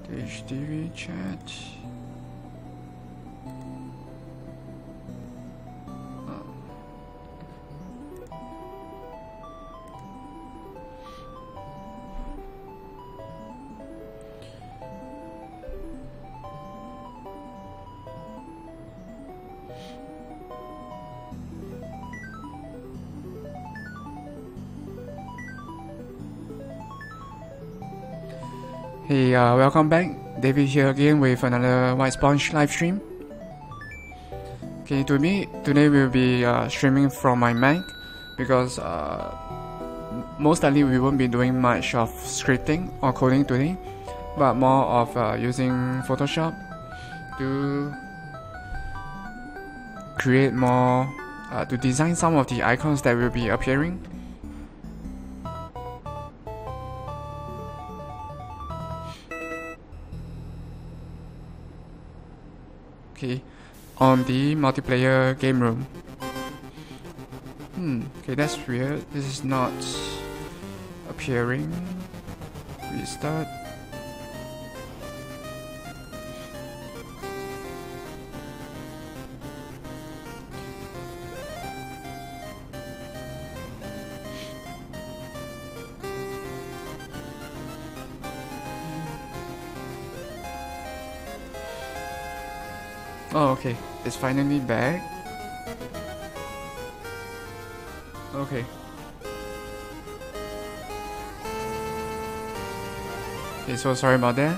TwitchTV chat. Hey, welcome back. David here again with another White Sponge live stream. Okay, today we'll be streaming from my Mac because most likely we won't be doing much of scripting or coding today, but more of using Photoshop to create more, to design some of the icons that will be appearing. Okay, on the multiplayer game room. Okay, that's weird. This is not appearing. Restart. Oh, okay, it's finally back. Okay. Okay, so sorry about that.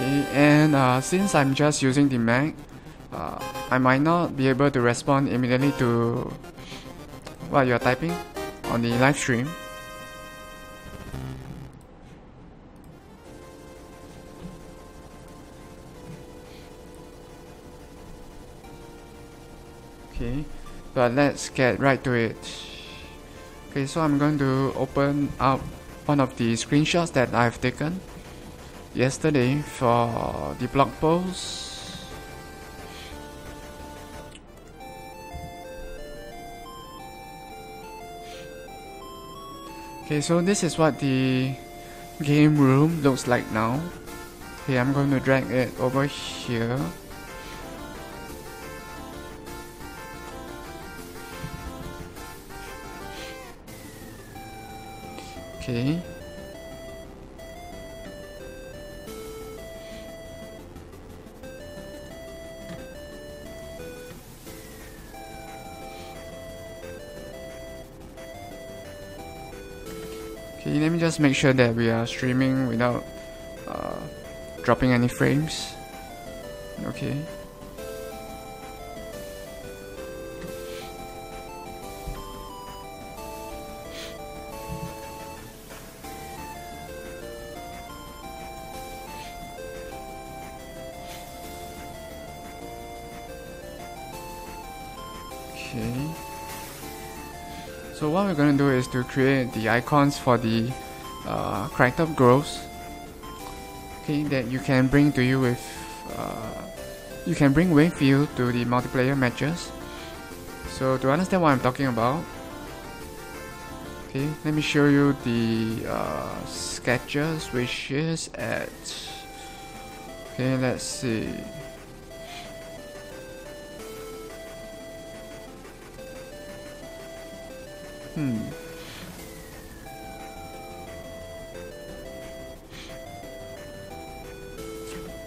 Okay, and since I'm just using the Mac, I might not be able to respond immediately to what you're typing on the live stream. Okay, but let's get right to it. Okay, so I'm going to open up one of the screenshots that I've taken yesterday for the blog post. Okay, so this is what the game room looks like now. Okay, I'm going to drag it over here. Okay. Okay, let me just make sure that we are streaming without dropping any frames. Okay. Okay. So what we're going to do is to create the icons for the character growths. Okay, that you can bring to you with you can bring with you to the multiplayer matches. So to understand what I'm talking about, okay, let me show you the sketches, which is at, okay, let's see.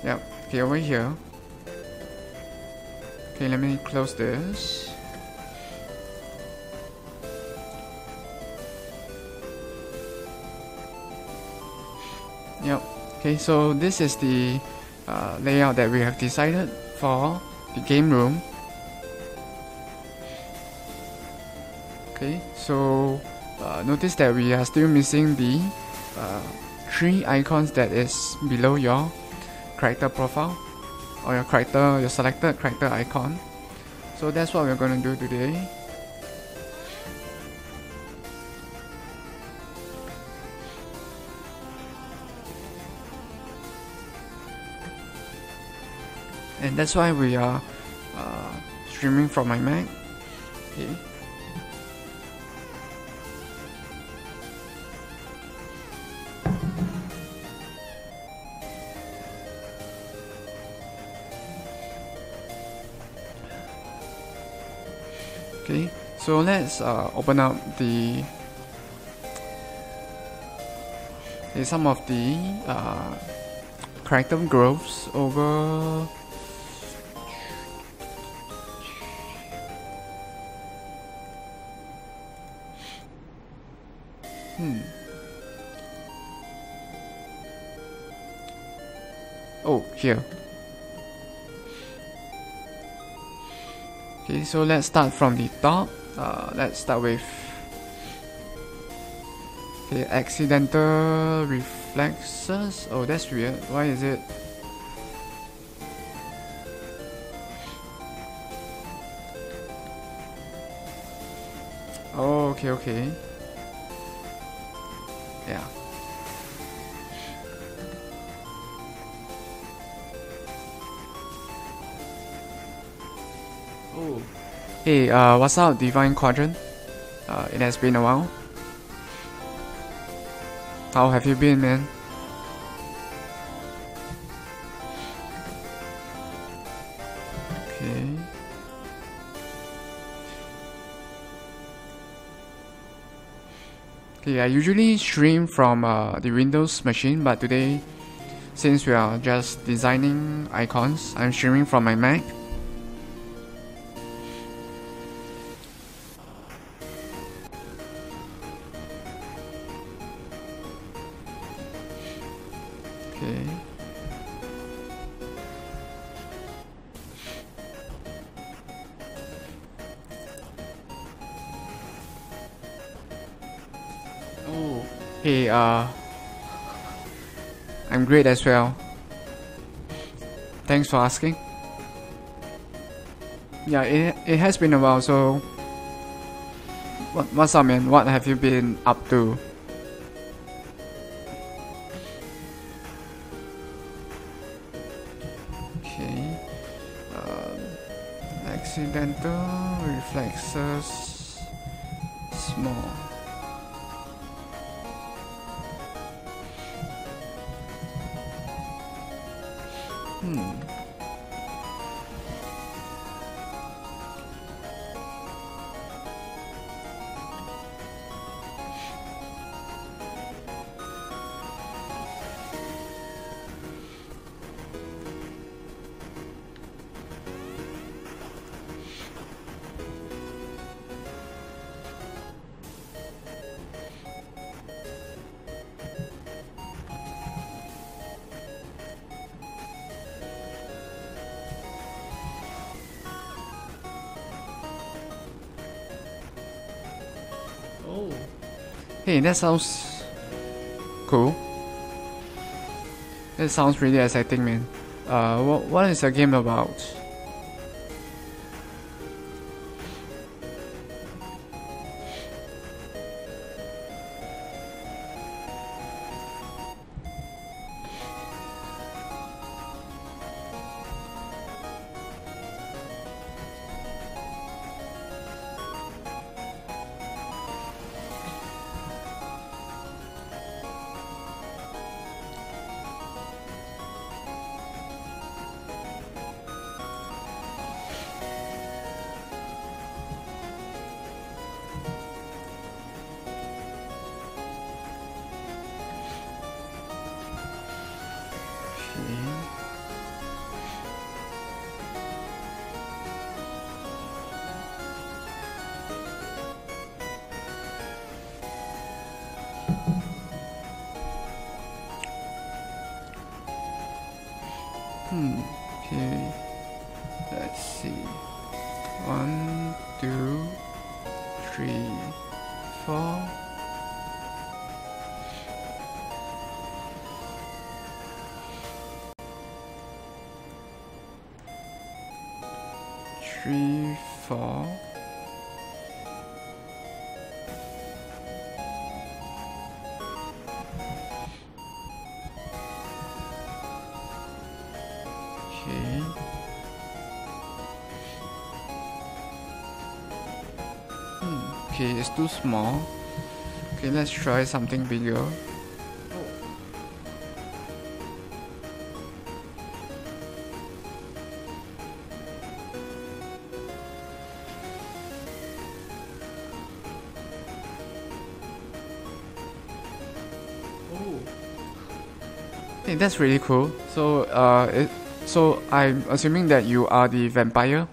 Yep, okay, over here. Okay, let me close this. Yep, okay, so this is the layout that we have decided for the game room. Okay, so notice that we are still missing the three icons that is below your character profile or your selected character icon. So that's what we're going to do today. and that's why we are streaming from my Mac. Okay. Okay, so let's open up some of the character growths over. Oh, here. Okay, so let's start from the top. Let's start with accidental reflexes. Oh, that's weird. Why is it? Oh, okay. Yeah. Oh. Hey, what's up, Divine Quadrant? It has been a while. How have you been, man? Okay. Okay, I usually stream from the Windows machine, but today, since we are just designing icons, I'm streaming from my Mac. Okay. Oh, hey, I'm great as well. Thanks for asking. Yeah, it has been a while, so what's up, man? What have you been up to? Okay. Accidental reflexes small. Oh. Hey, that sounds cool. That sounds really exciting, man. What is the game about? Okay, let's see. 1, 2, 3, 4. Three, 4. Okay. Okay, it's too small. Okay, let's try something bigger. Hey, that's really cool. So, so I'm assuming that you are the vampire,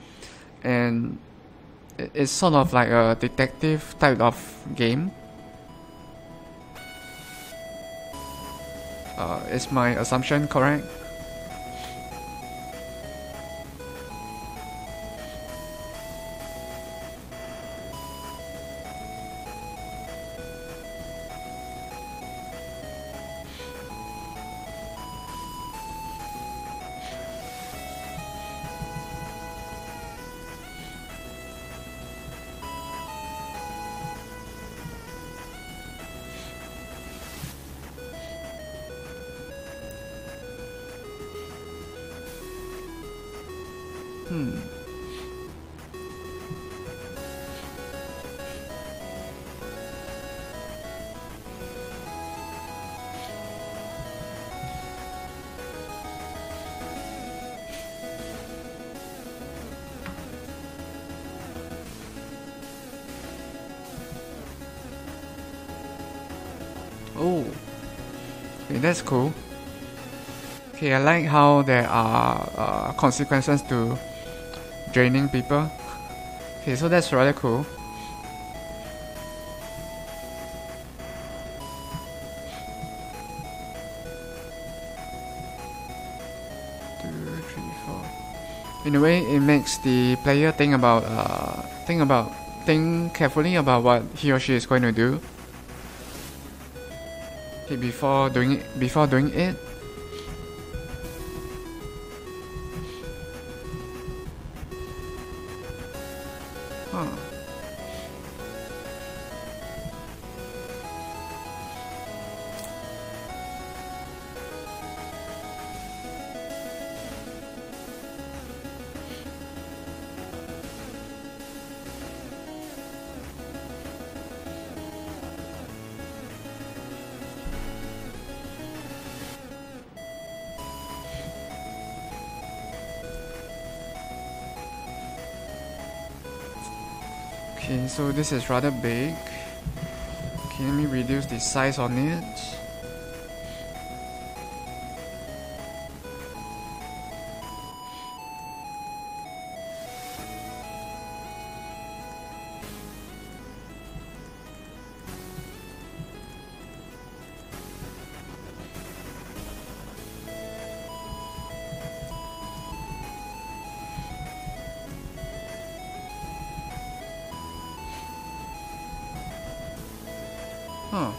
and it's sort of like a detective type of game. Is my assumption correct? Oh, okay, that's cool. Okay, I like how there are consequences to draining people. Okay, so that's rather cool. Two, three, four. In a way, it makes the player think carefully about what he or she is going to do. Okay, before doing it. Huh. Okay, so this is rather big. Okay, let me reduce the size on it. Huh.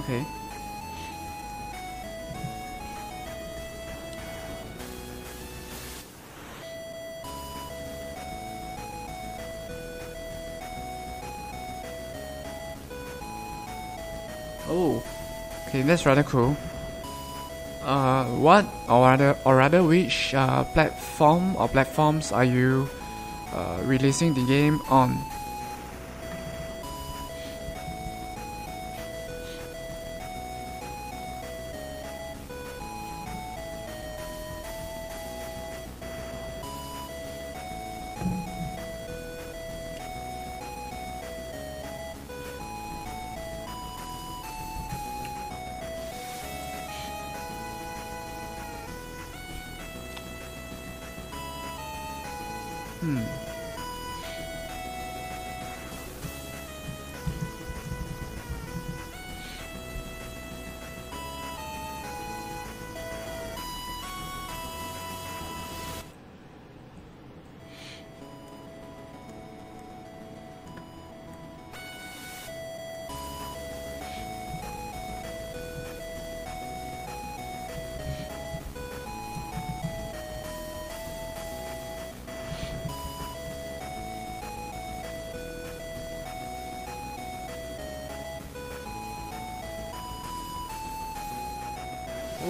Okay. Oh. Okay, that's rather cool. What or rather which platform or platforms are you releasing the game on?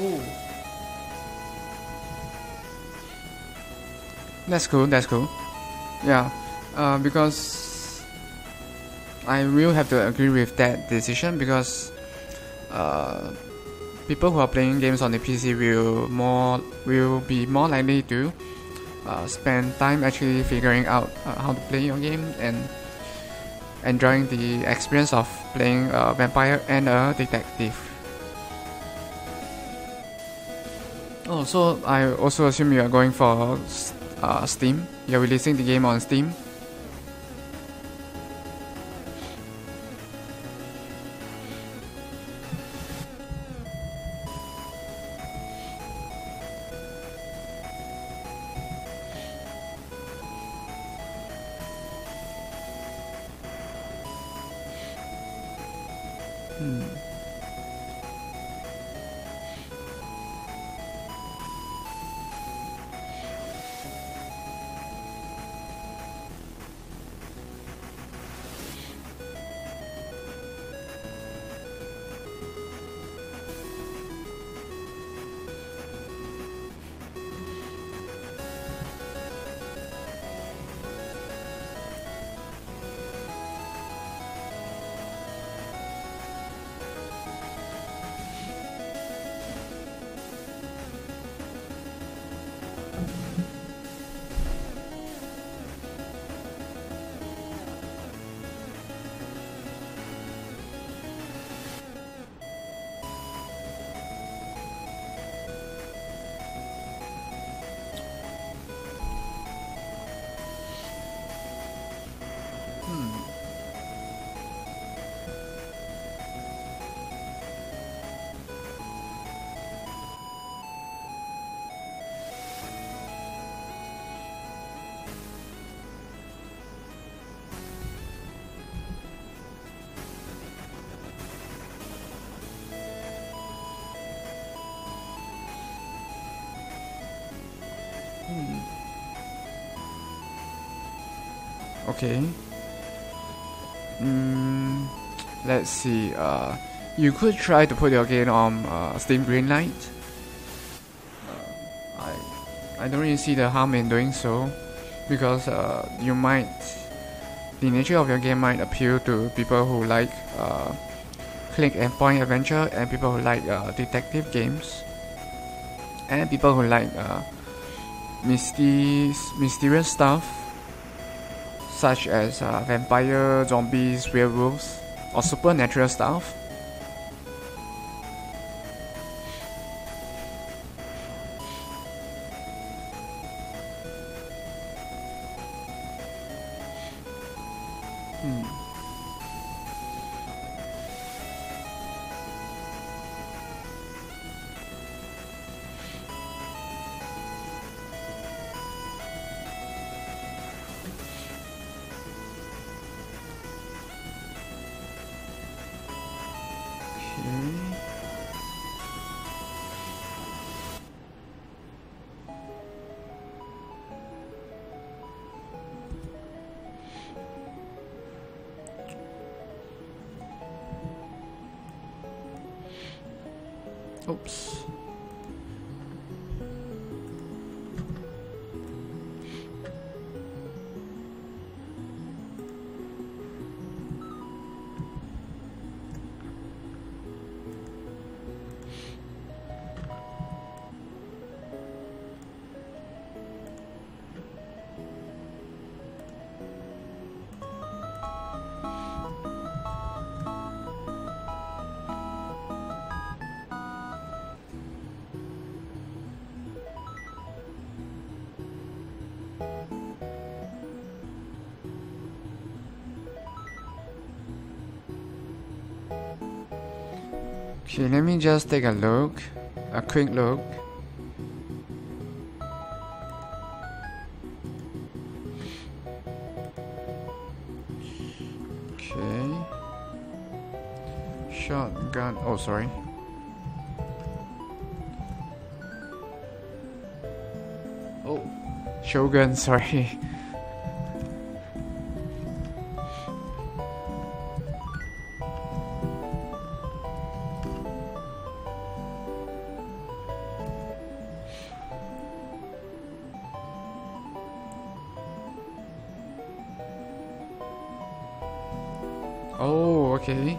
Oh. That's cool, that's cool. Yeah, because I will have to agree with that decision because people who are playing games on the PC will be more likely to spend time actually figuring out how to play your game and enjoying the experience of playing a vampire and a detective. Oh, so I also assume you are going for Steam. You're releasing the game on Steam. Okay. Let's see. You could try to put your game on Steam Greenlight. I don't really see the harm in doing so, because the nature of your game might appeal to people who like click and point adventure, and people who like detective games, and people who like mysterious stuff, such as vampire, zombies, werewolves, or supernatural stuff. Oops. Okay, let me just take a quick look. Okay. Shotgun, oh sorry. Oh, Shogun, sorry. Okay.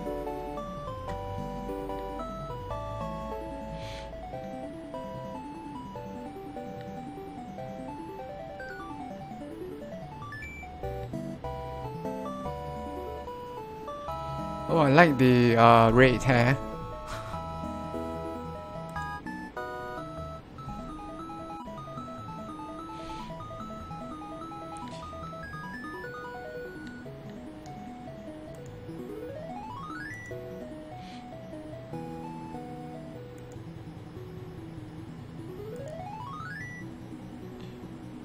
Oh, I like the red hair.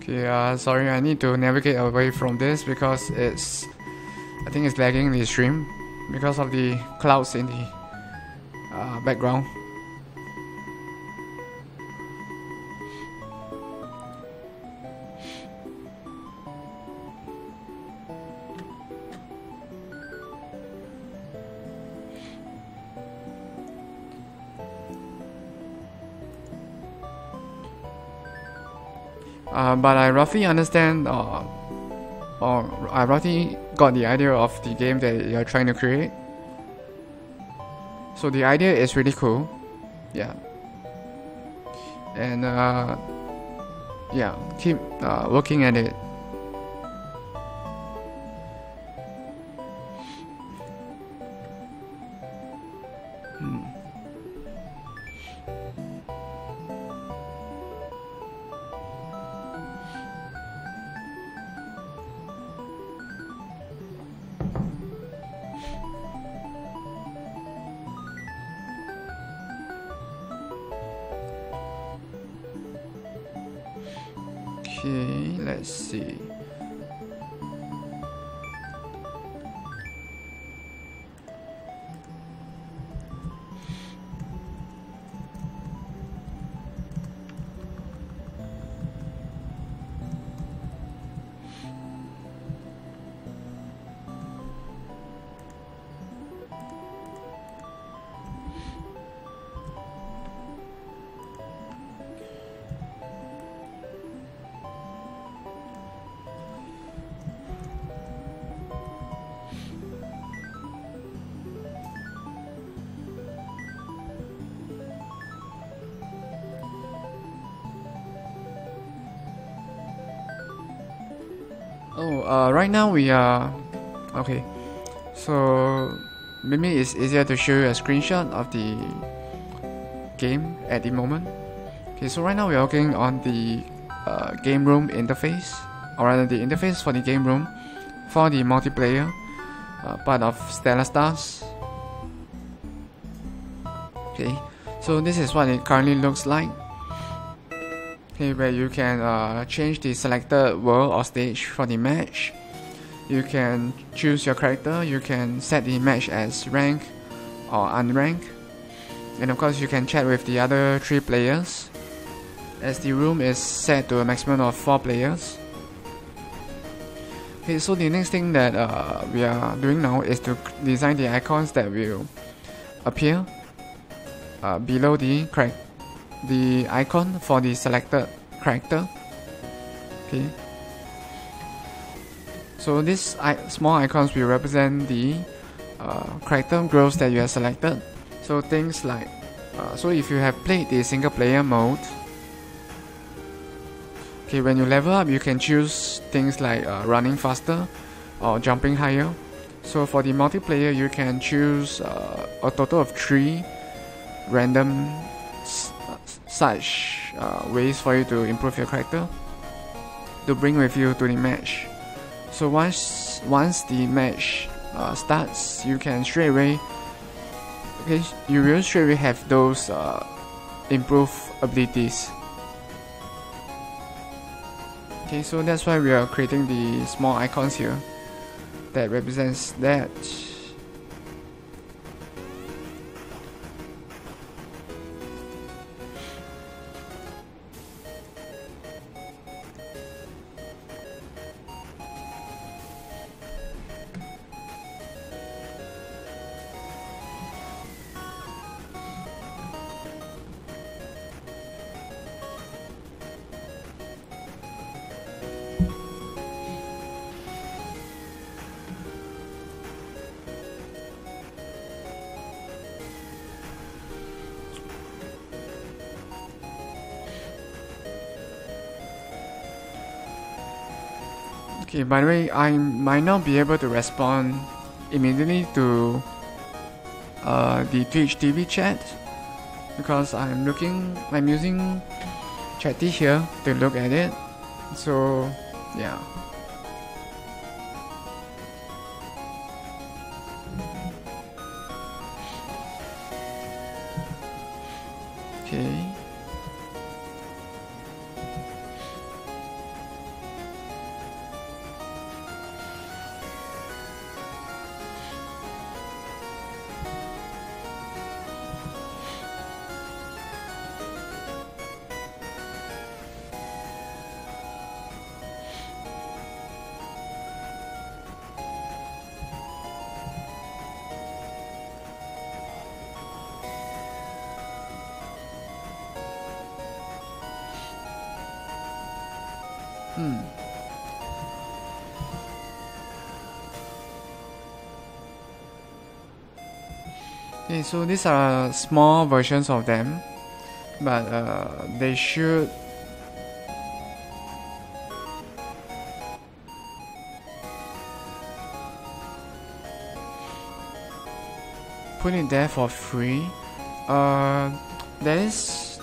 Okay, sorry, I need to navigate away from this because I think it's lagging the stream because of the clouds in the background. But I roughly understand, or I roughly got the idea of the game that you're trying to create. So the idea is really cool, yeah. And yeah, keep working at it. Okay, let's see. Oh, right now we are okay. So maybe it's easier to show you a screenshot of the game at the moment. Okay, so right now we are working on the game room interface, or rather the interface for the game room for the multiplayer part of Stellar Stars. Okay, so this is what it currently looks like. Okay, where you can change the selected world or stage for the match. You can choose your character, you can set the match as rank or unranked, and of course you can chat with the other 3 players, as the room is set to a maximum of 4 players. Okay, so the next thing that we are doing now is to design the icons that will appear below the icon for the selected character. Okay, so these small icons will represent the character growth that you have selected. So things like so if you have played the single player mode, okay, when you level up you can choose things like running faster or jumping higher. So for the multiplayer you can choose a total of 3 random such ways for you to improve your character to bring with you to the match. So once the match starts, you can straight away, okay, you will straight away have those improved abilities. Okay, so that's why we are creating the small icons here that represents that. Okay, by the way, I might not be able to respond immediately to the TwitchTV chat because I'm using Chatty here to look at it. So yeah. Okay. Okay, so these are small versions of them, but they should put it there for free. There is,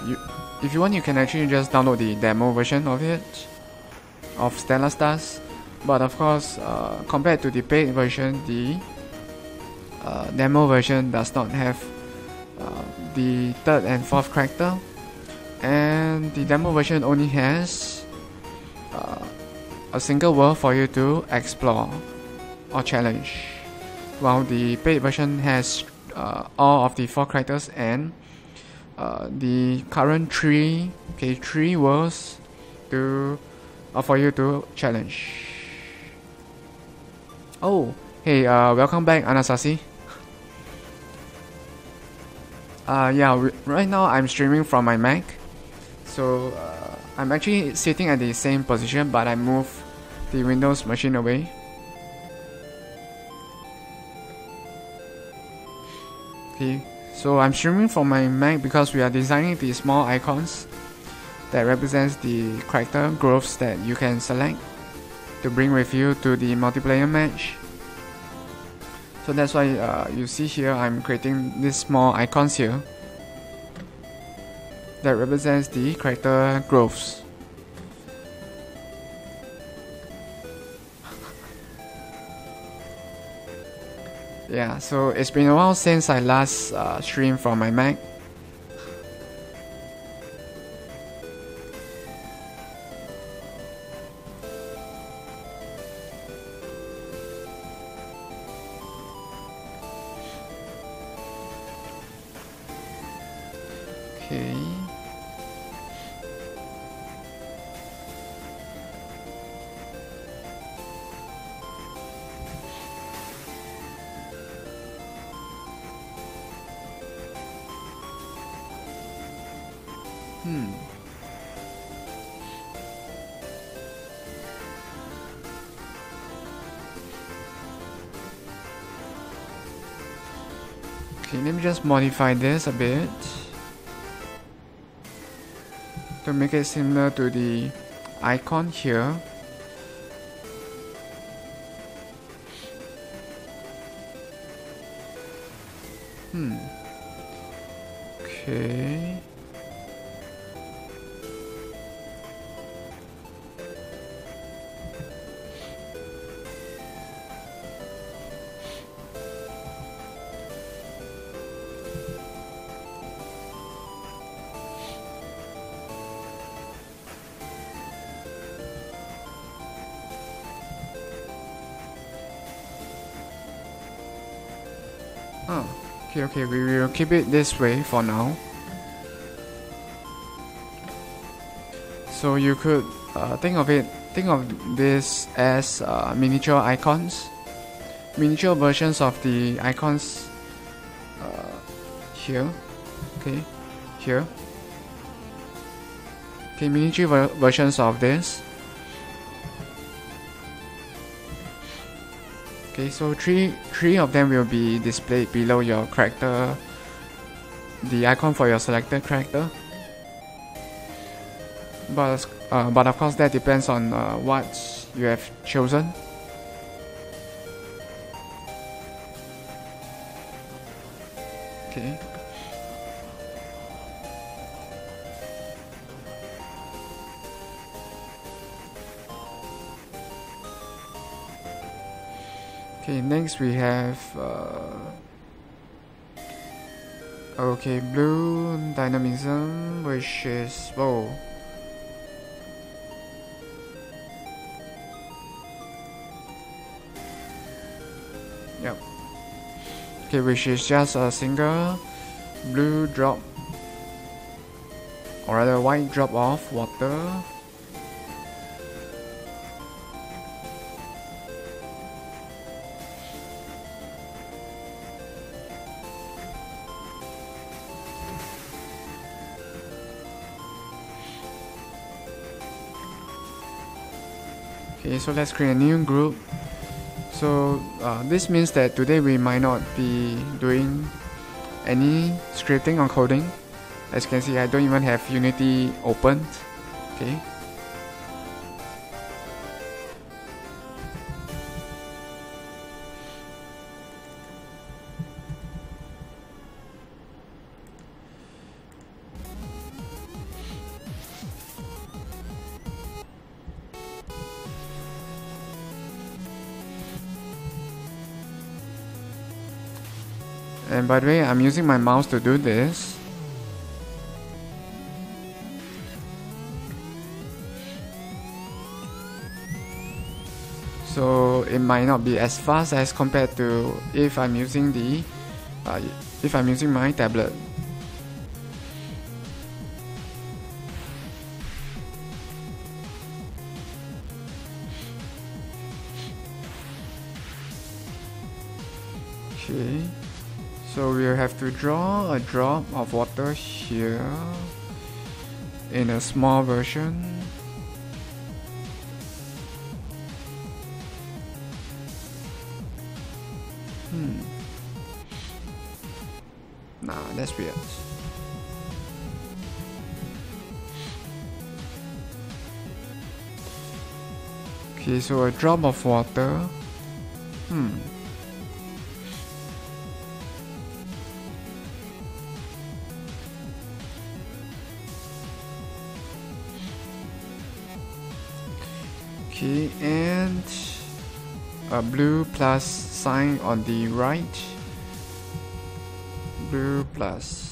if you want, you can actually just download the demo version of it, of Stellar Stars. But of course, compared to the paid version, the demo version does not have the third and fourth character, and the demo version only has a single world for you to explore or challenge, while the paid version has all of the 4 characters and the current three worlds for you to challenge. Oh, hey, welcome back, Anasazi. Yeah, right now I'm streaming from my Mac, so I'm actually sitting at the same position, but I moved the Windows machine away. Okay, so I'm streaming from my Mac because we are designing the small icons that represents the character growths that you can select to bring with you to the multiplayer match. So that's why you see here I'm creating these small icons here that represents the character growths. Yeah, so it's been a while since I last streamed from my Mac. Okay. Okay, let me just modify this a bit to make it similar to the icon here. Okay. Okay, we will keep it this way for now. So you could think of this as miniature icons, miniature versions of the icons here. Okay, here. Okay, miniature versions of this. Okay, so three of them will be displayed below your character, the icon for your selected character. But of course that depends on what you have chosen. Okay. Okay, next we have okay, blue dynamism, which is whoa. Yep. Okay, which is just a single blue drop, or rather white drop of water. Okay, so let's create a new group. So this means that today we might not be doing any scripting or coding. As you can see, I don't even have Unity opened. Okay. And by the way, I'm using my mouse to do this. So it might not be as fast as compared to if I'm using my tablet. Okay. So we'll have to draw a drop of water here in a small version. Nah, that's weird. Okay, so a drop of water. Okay, and a blue plus sign on the right. Blue plus.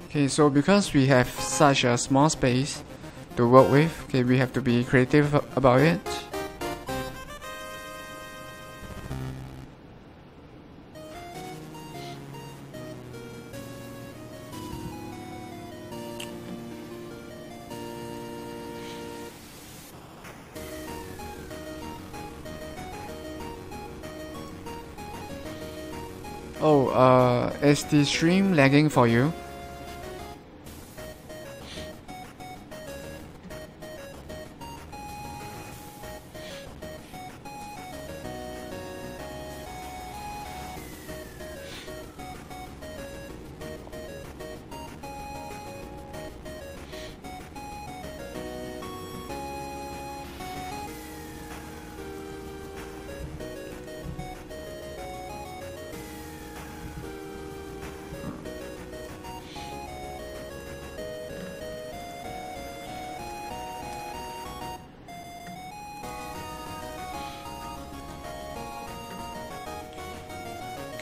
Okay, so because we have such a small space to work with, okay, we have to be creative about it. Oh, is the stream lagging for you?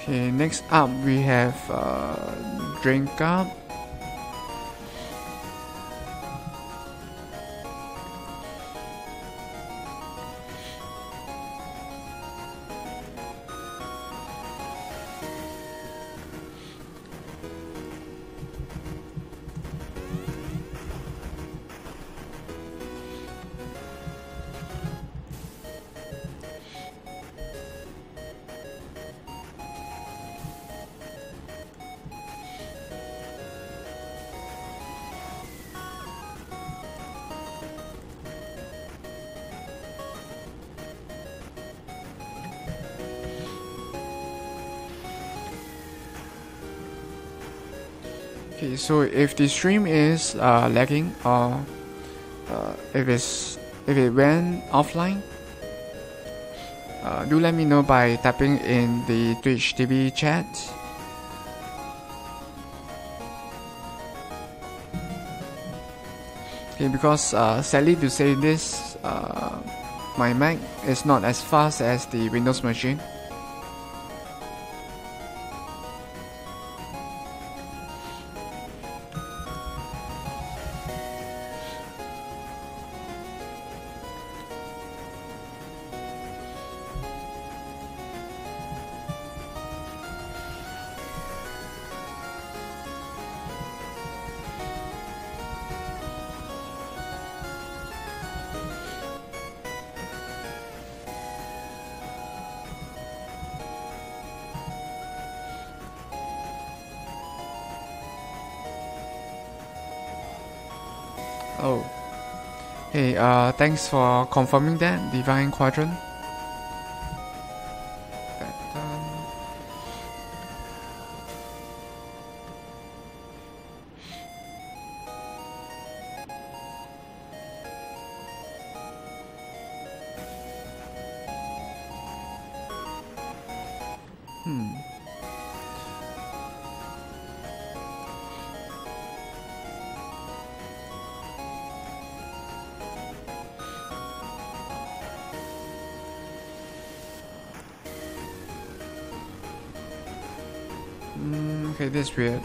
Okay, next up we have drink up. Okay, so if the stream is lagging or if it went offline, do let me know by tapping in the TwitchTV chat. Okay, because sadly to say this, my Mac is not as fast as the Windows machine. Oh, hey, thanks for confirming that, Divine Quadrant. Okay, this is weird.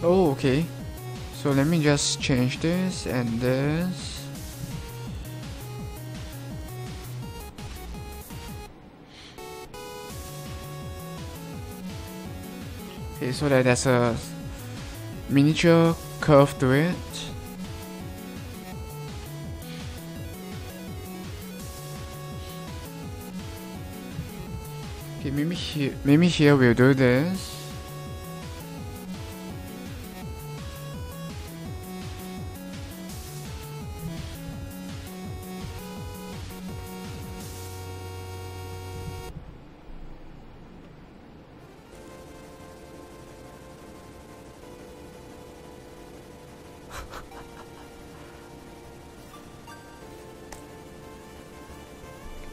Oh, okay. So let me just change this and this. Okay, so that there's a miniature curve to it. Okay, maybe here we'll do this.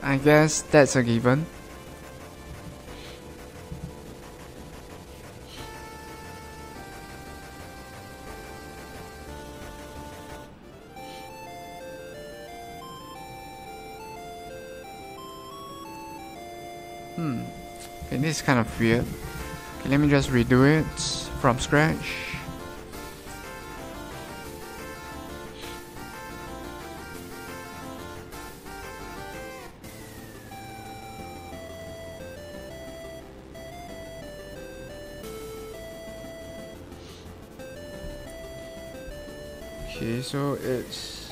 I guess that's a given. Okay, this is kind of weird. Okay, let me just redo it from scratch. Okay, so it's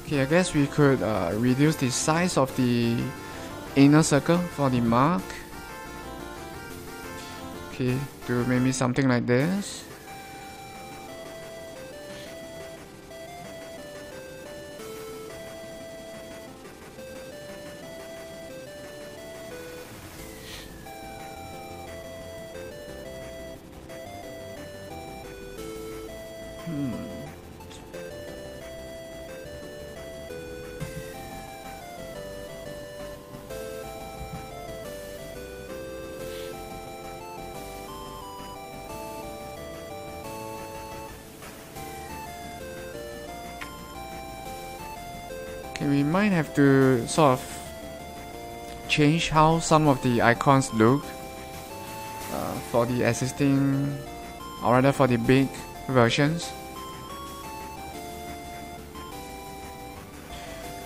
okay, I guess we could reduce the size of the inner circle for the mark. Okay, to maybe something like this. Okay, we might have to sort of change how some of the icons look for the existing, or rather for the big versions.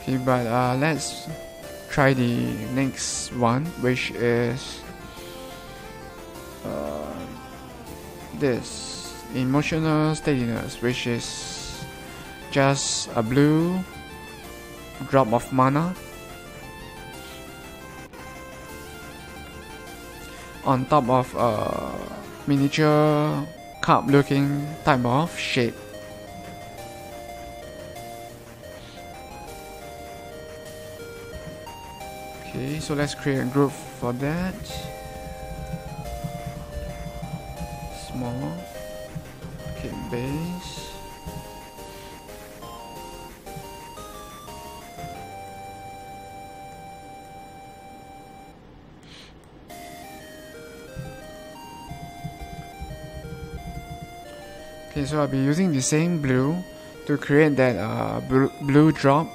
Okay, but let's try the next one, which is this emotional steadiness, which is just a blue drop of mana on top of a miniature cup looking type of shape. Okay, so let's create a group for that. Small. Okay, base. Okay, so I'll be using the same blue to create that blue drop.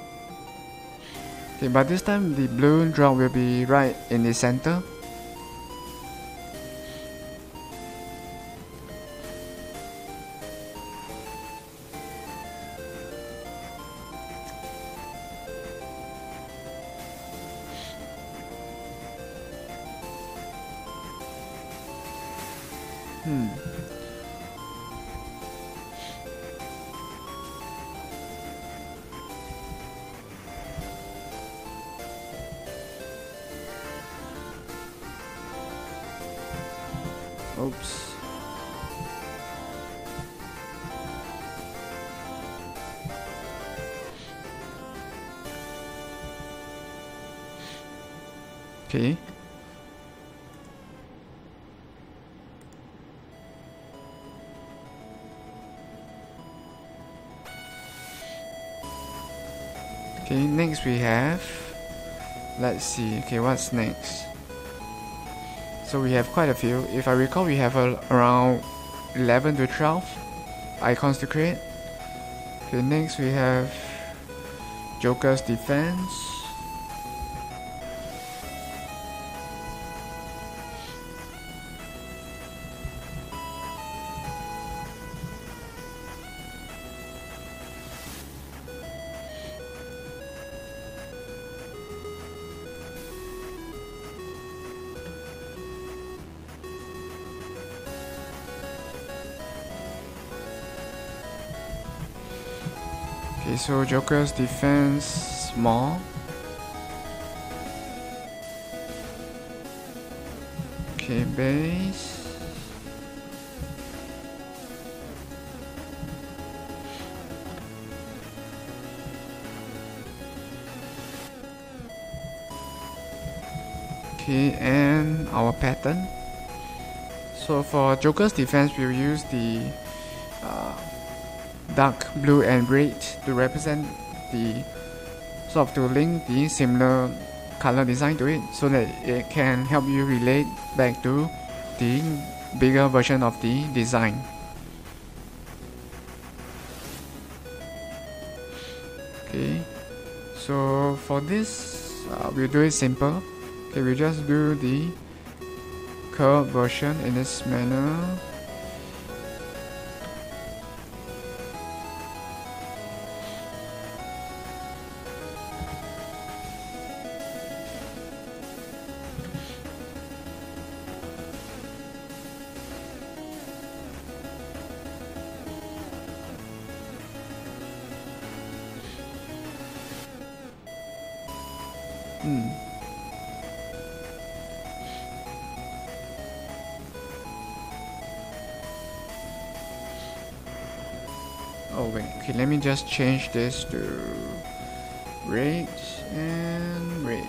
Okay, but this time the blue drop will be right in the center. Oops. Okay. Okay, next we have, let's see, okay, what's next? So we have quite a few. If I recall, we have around 11 to 12 icons to create. Okay, next we have Joker's Defense. Okay, so Joker's Defense small. Okay, base. Okay, and our pattern. So for Joker's Defense, we'll use the dark blue and red to represent the to link the similar color design to it, so that it can help you relate back to the bigger version of the design. Okay, so for this we'll do it simple. Okay, we just do the curved version in this manner. Oh wait, okay, let me just change this to red and red.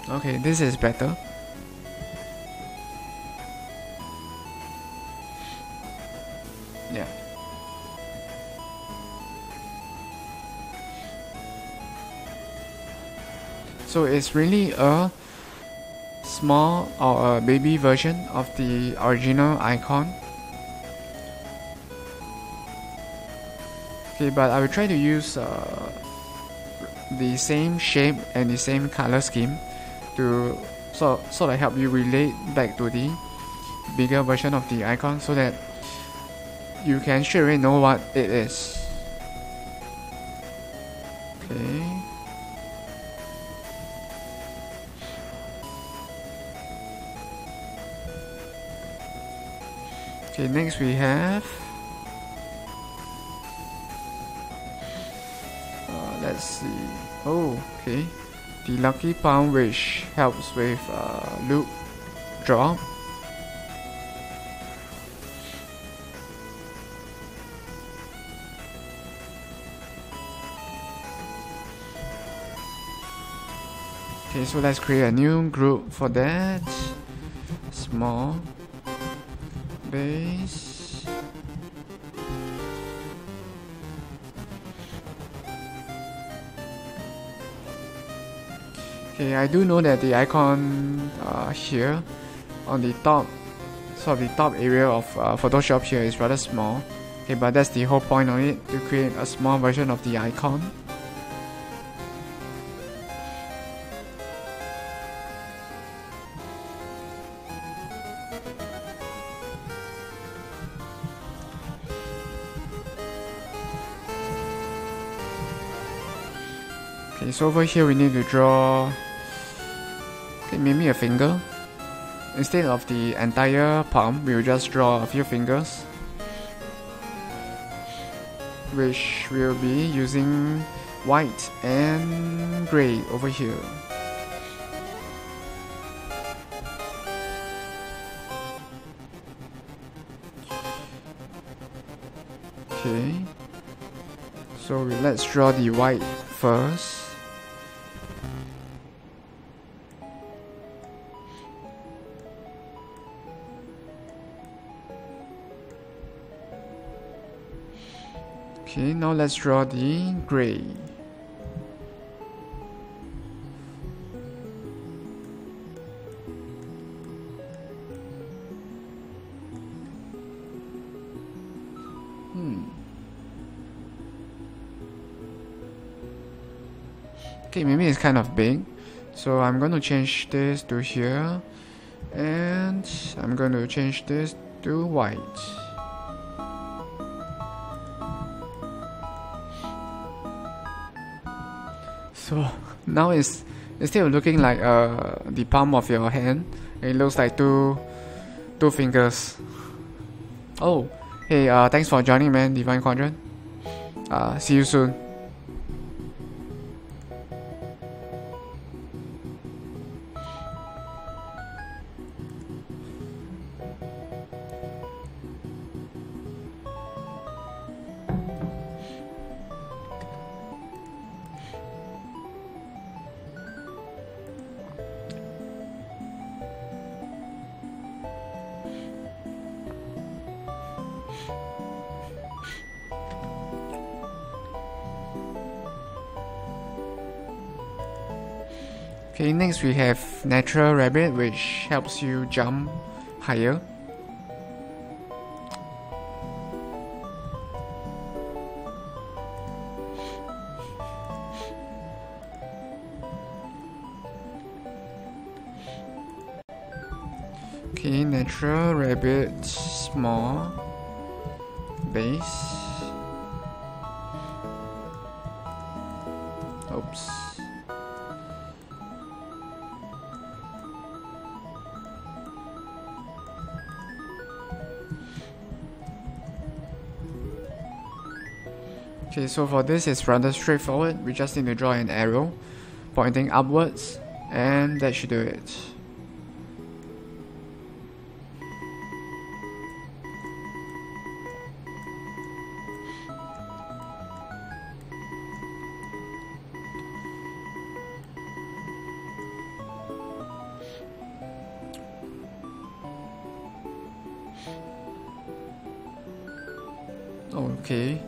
Okay, this is better. Yeah. So it's really a small or a baby version of the original icon. Okay, but I will try to use the same shape and the same color scheme to sort of help you relate back to the bigger version of the icon, so that you can straight away know what it is. Okay. Okay, next we have let's see. Oh, okay. The lucky palm, which helps with loop drop. Okay, so let's create a new group for that. Small base. Okay, I do know that the icon here on the top, sort of the top area of Photoshop here is rather small. Okay, but that's the whole point of it, to create a small version of the icon. Okay, so over here we need to draw, okay, maybe a finger. Instead of the entire palm, we will just draw a few fingers, which will be using white and gray over here. Okay, so let's draw the white first. Okay, now let's draw the gray. Okay, maybe it's kind of big, so I'm going to change this to here, and I'm going to change this to white. So now it's, instead of looking like the palm of your hand, it looks like two fingers. Oh, hey, thanks for joining, man, Divine Quadrant. See you soon. Okay, next we have natural rabbit, which helps you jump higher. Okay, natural rabbit, small base. Oops. Okay, so for this it's rather straightforward. We just need to draw an arrow pointing upwards, and that should do it. Okay,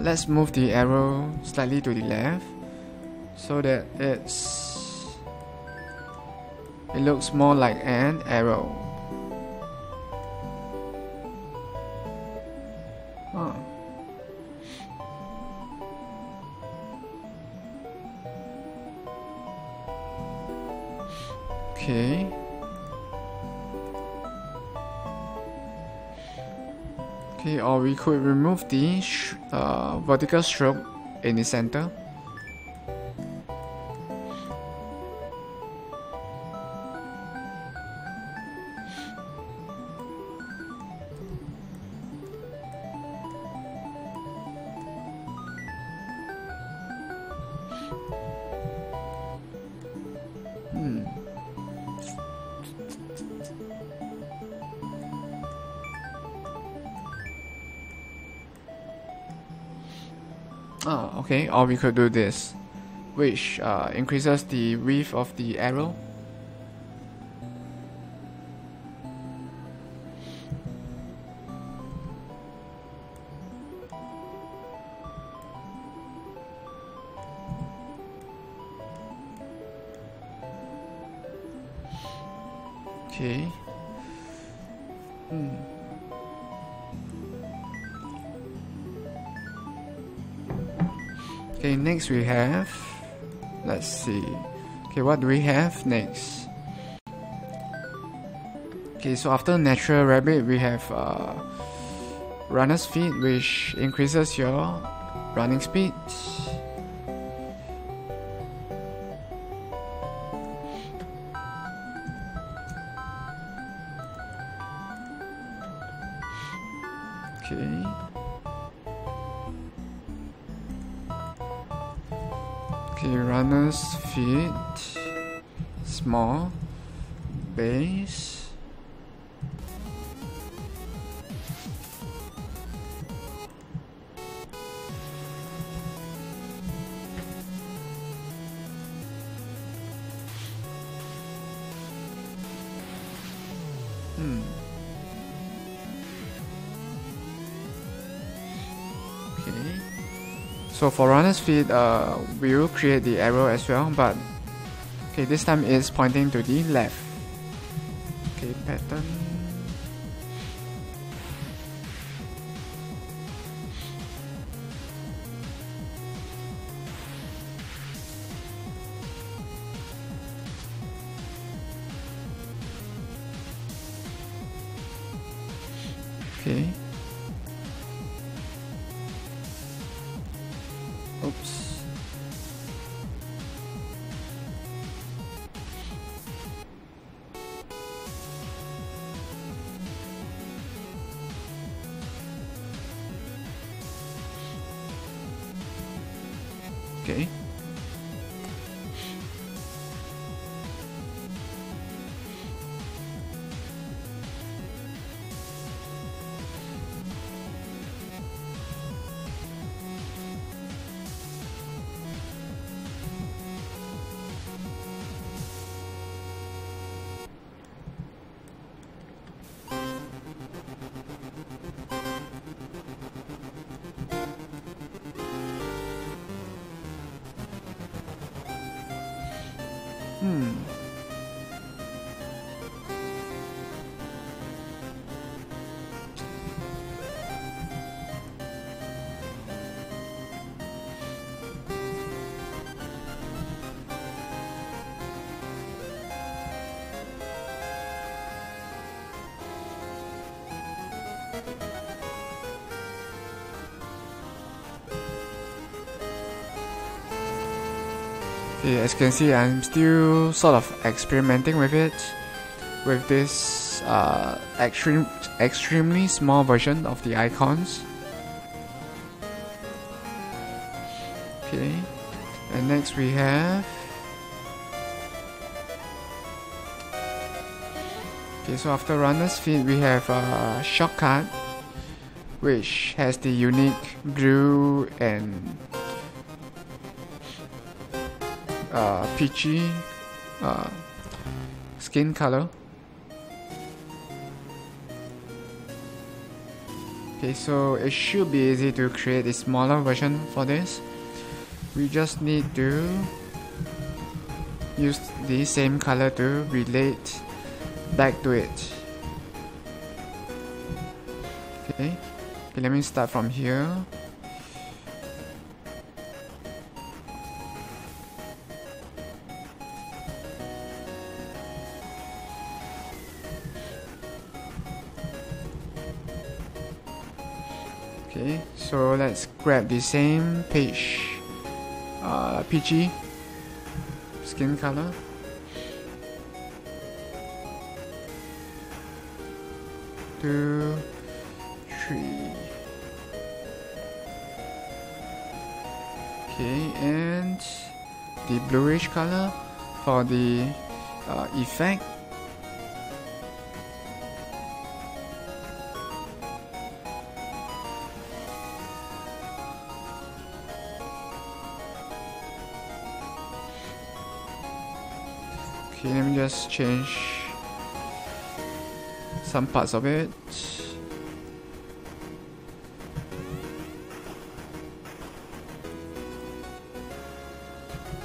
let's move the arrow slightly to the left so that it looks more like an arrow. Huh. Okay. Okay, or we could remove the vertical stroke in the center. Oh, okay, or we could do this, which increases the width of the arrow. Okay. Okay, next we have, let's see. Okay, what do we have next? Okay, so after natural rabbit, we have runner's feet, which increases your running speed. Okay. Okay, runner's feet, small, base. Okay. So for runner's feet, we will create the arrow as well, but okay, this time it's pointing to the left. Okay, pattern. Okay. Oops. Okay. Okay, as you can see, I'm still sort of experimenting with it, with this extremely small version of the icons. Okay, and next we have, okay, so after runner's feed we have a shortcut which has the unique blue and peachy skin color. Okay, so it should be easy to create a smaller version for this. We just need to use the same color to relate back to it. Okay, let me start from here. Okay, so let's grab the same page, peachy skin color. Two, three. Okay, and the bluish color for the effect. Okay, let me just change some parts of it.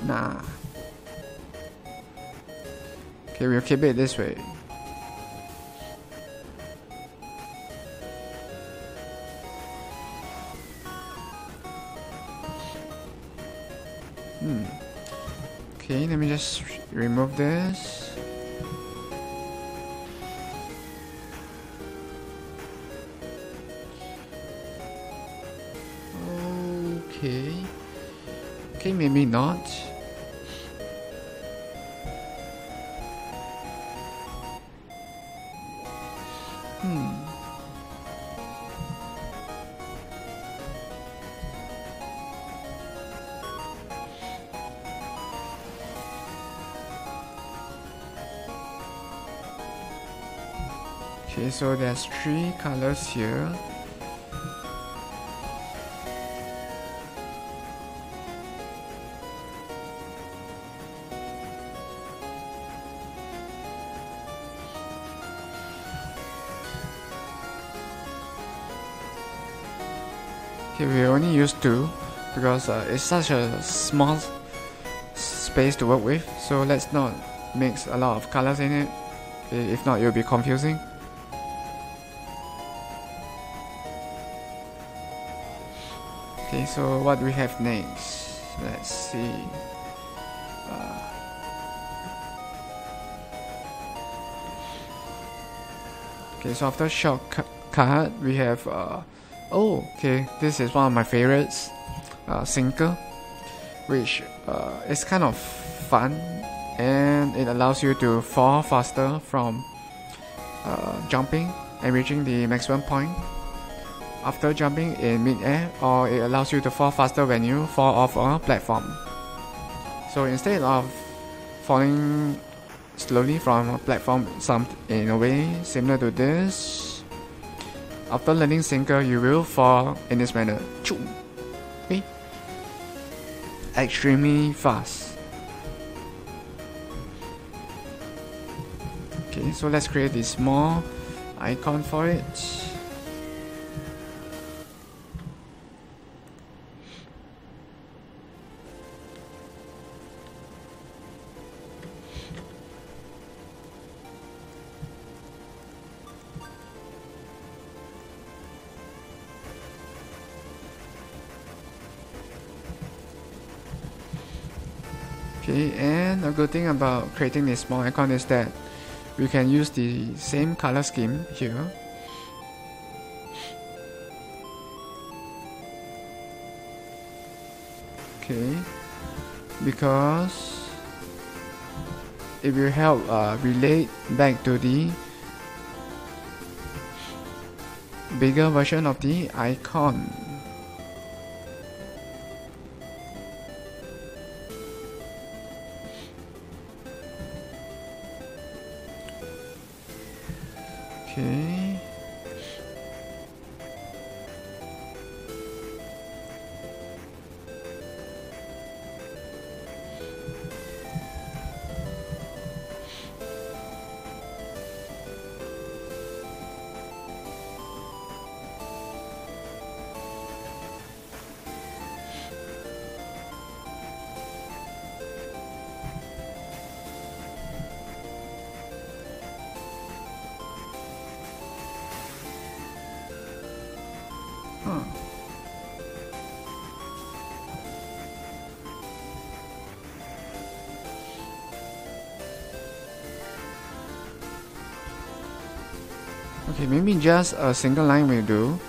Nah. Okay, we'll keep it this way. Okay, let me just remove this. Okay, maybe not. Okay, so there's 3 colors here. Okay, we only use 2 because it's such a small space to work with, so let's not mix a lot of colors in it. If not, it'll be confusing. Okay, so what do we have next? Let's see. Okay, so after shortcut, we have oh, okay, this is one of my favorites, sinker, which is kind of fun, and it allows you to fall faster from jumping and reaching the maximum point after jumping in mid-air, or it allows you to fall faster when you fall off a platform. So instead of falling slowly from a platform, in a way similar to this, after learning sinker, you will fall in this manner. Okay? Extremely fast. Okay, so let's create this small icon for it. Okay, and a good thing about creating this small icon is that we can use the same color scheme here. Okay, because it will help relate back to the bigger version of the icon. Okay. Huh. Okay, maybe just a single line will do.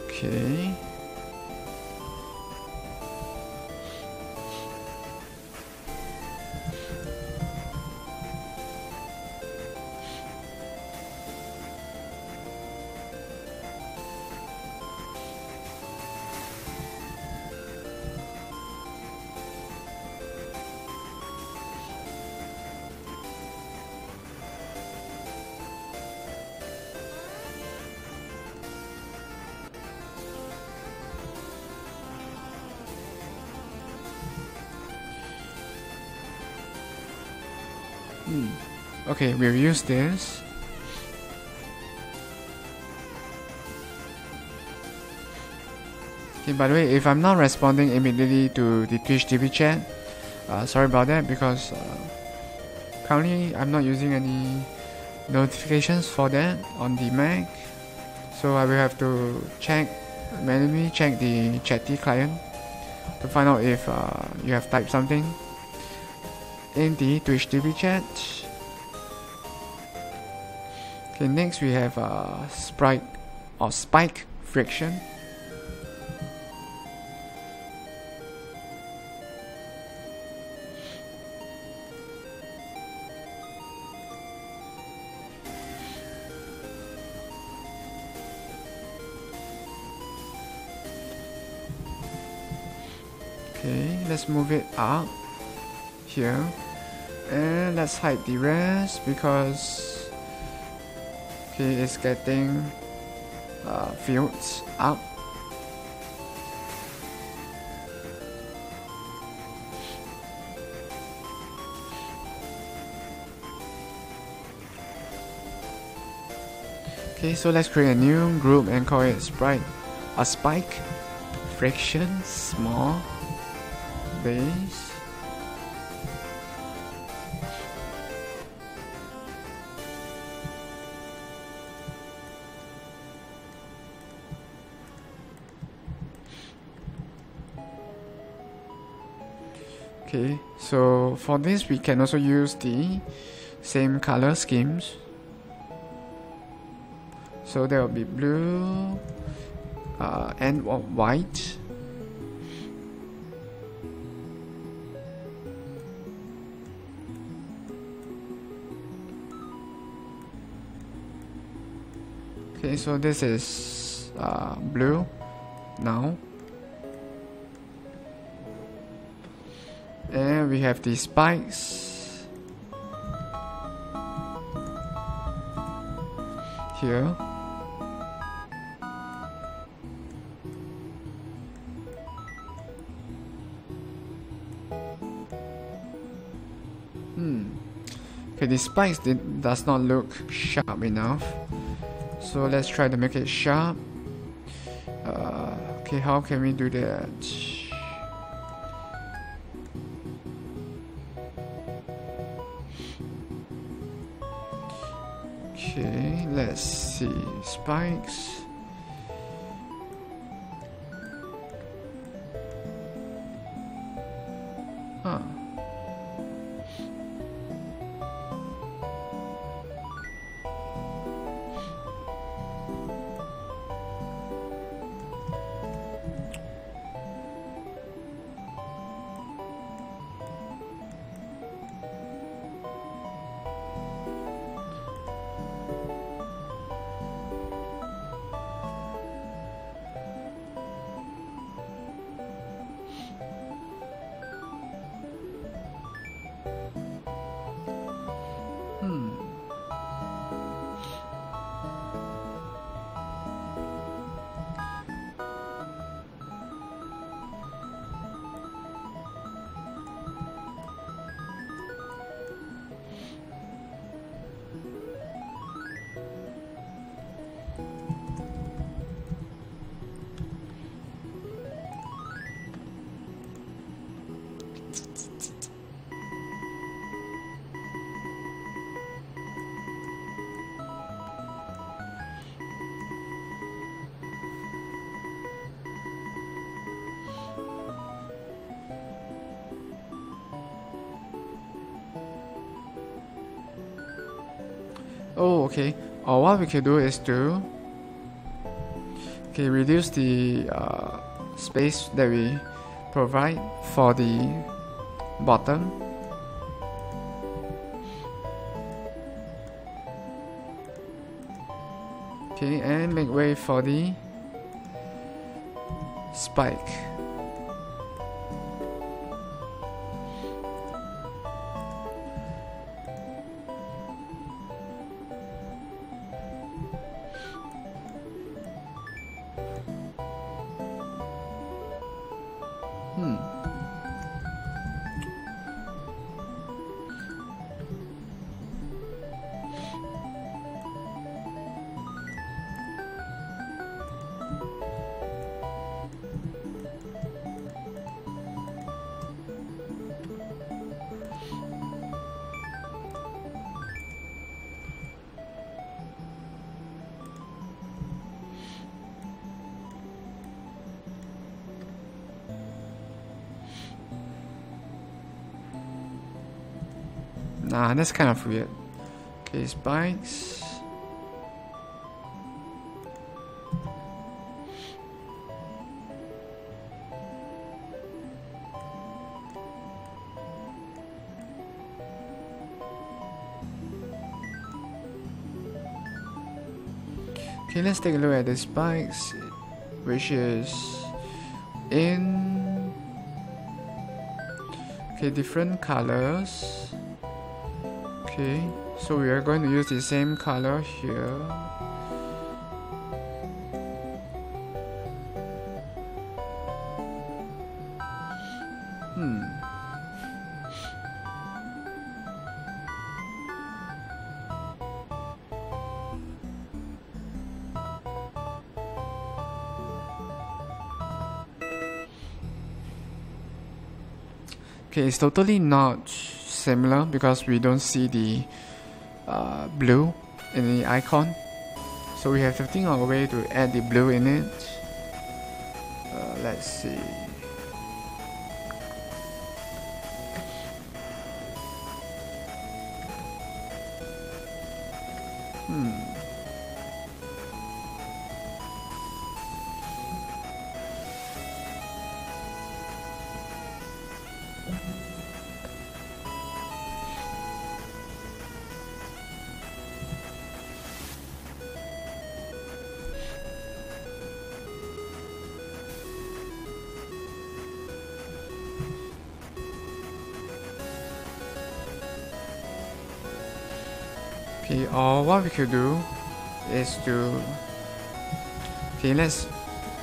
Okay. Okay, we'll use this. Okay, by the way, if I'm not responding immediately to the TwitchTV chat, sorry about that, because currently I'm not using any notifications for that on the Mac, so I will have to manually check the chatty client to find out if you have typed something in the TwitchTV chat. Okay, next we have sprite or spike friction. Okay, let's move it up here, and let's hide the rest because it's getting fields up. Okay, so let's create a new group and call it spike friction small base. Okay, so for this we can also use the same color schemes. So there will be blue and white. Okay, so this is blue now. And we have the spikes here. Okay, the spikes does not look sharp enough, so let's try to make it sharp. Okay, how can we do that? Okay, let's see, spikes. Oh, okay. Or what we can do is to reduce the space that we provide for the bottom. Okay, and make way for the spike. Nah, that's kind of weird. Okay, spikes. Okay, let's take a look at the spikes, which is in different colors. Okay, so we are going to use the same color here. Okay, it's totally not similar because we don't see the blue in the icon, so we have to think of a way to add the blue in it. Let's see. Okay, or what we could do is to let's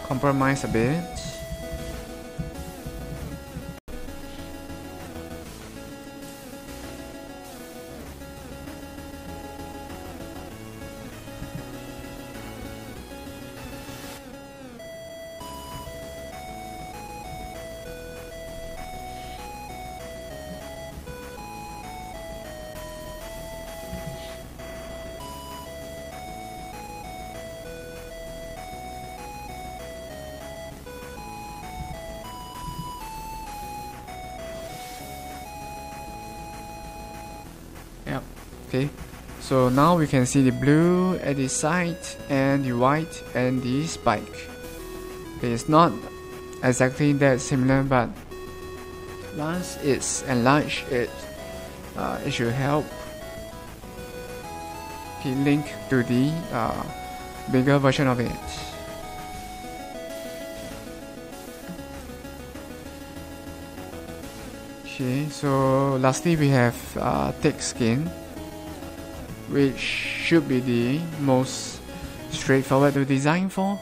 compromise a bit. Yep. Okay. So now we can see the blue at the side and the white and the spike. Okay, it's not exactly that similar, but once it's enlarged, it should help link to the bigger version of it. Okay, so lastly we have thick skin, which should be the most straightforward to design for.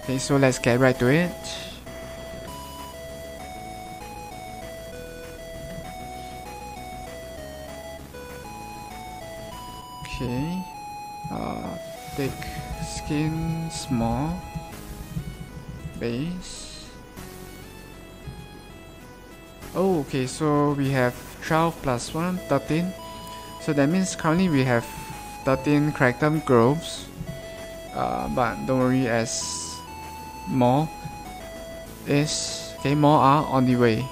Okay, so let's get right to it. Okay, thick skin, small base. Oh, okay, so we have 12 plus 1, 13. So that means currently we have 13 character groups, but don't worry, as more are on the way.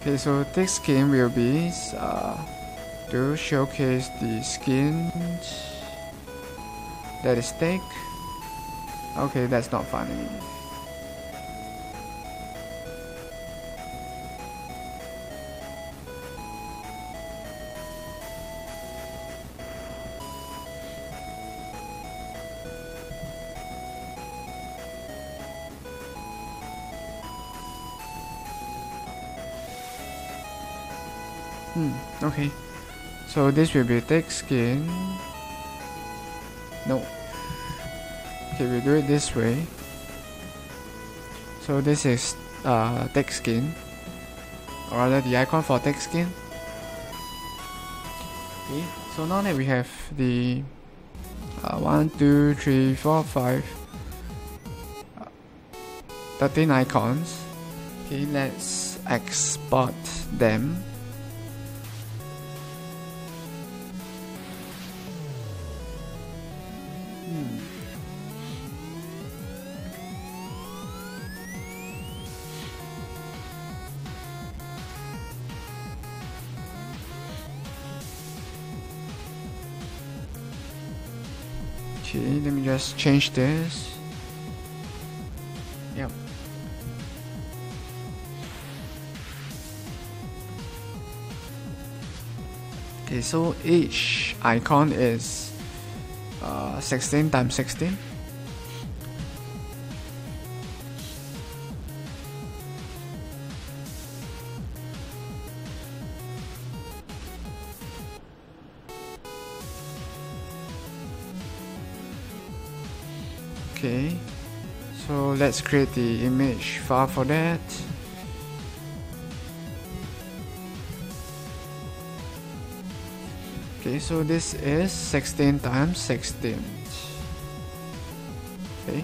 Okay, so thick skin will be to showcase the skin that is thick. Okay, that's not funny. Okay, so this will be thick skin. No. Okay, we'll do it this way. So this is thick skin, or rather the icon for thick skin. Okay, so now that we have the 1, 2, 3, 4, 5, 13 icons. Okay, let's export them. Okay, let me just change this. Yep. Okay, so each icon is 16 times 16. Okay, so let's create the image file for that. Okay, so this is 16 times 16. Okay,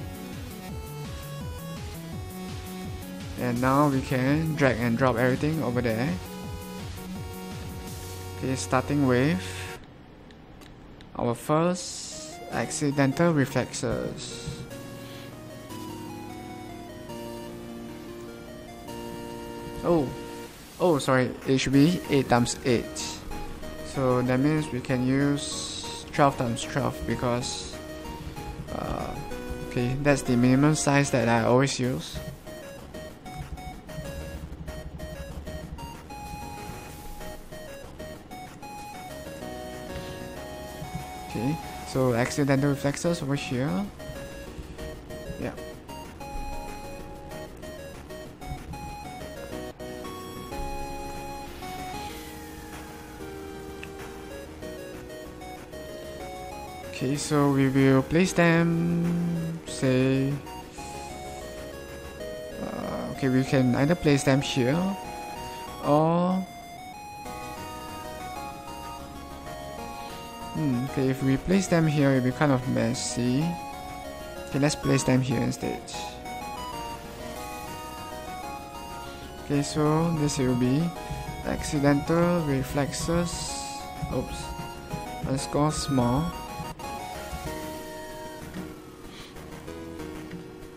and now we can drag and drop everything over there. Okay, starting with our first accidental reflexes. Oh, sorry, it should be 8 times 8. So that means we can use 12 times 12 because okay, that's the minimum size that I always use. Okay, so accidental reflexes over here. Yeah. Okay, so we will place them, say, okay, we can either place them here, or, okay, if we place them here, it'll be kind of messy. Okay, let's place them here instead. Okay, so this will be accidental reflexes, oops, underscore small.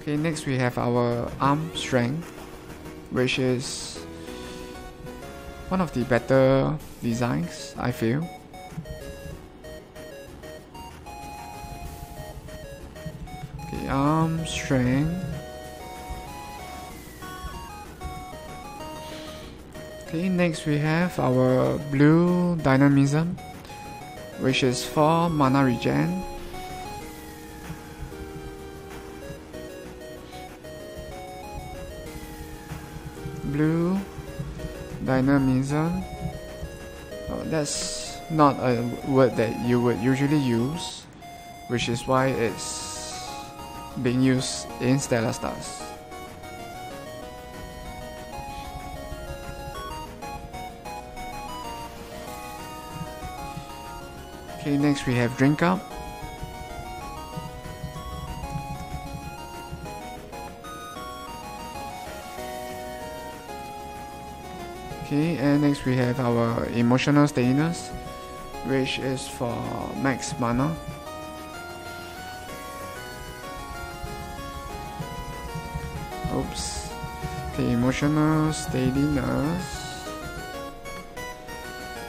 Okay, next we have our arm strength, which is one of the better designs, I feel. Okay, arm strength. Okay, next we have our blue dynamism, which is for mana regen. Blue dynamism. Oh, that's not a word that you would usually use, which is why it's being used in Stellar Stars. Okay, next we have drink up. Okay, and next we have our emotional steadiness, which is for max mana. Oops. Okay, emotional steadiness.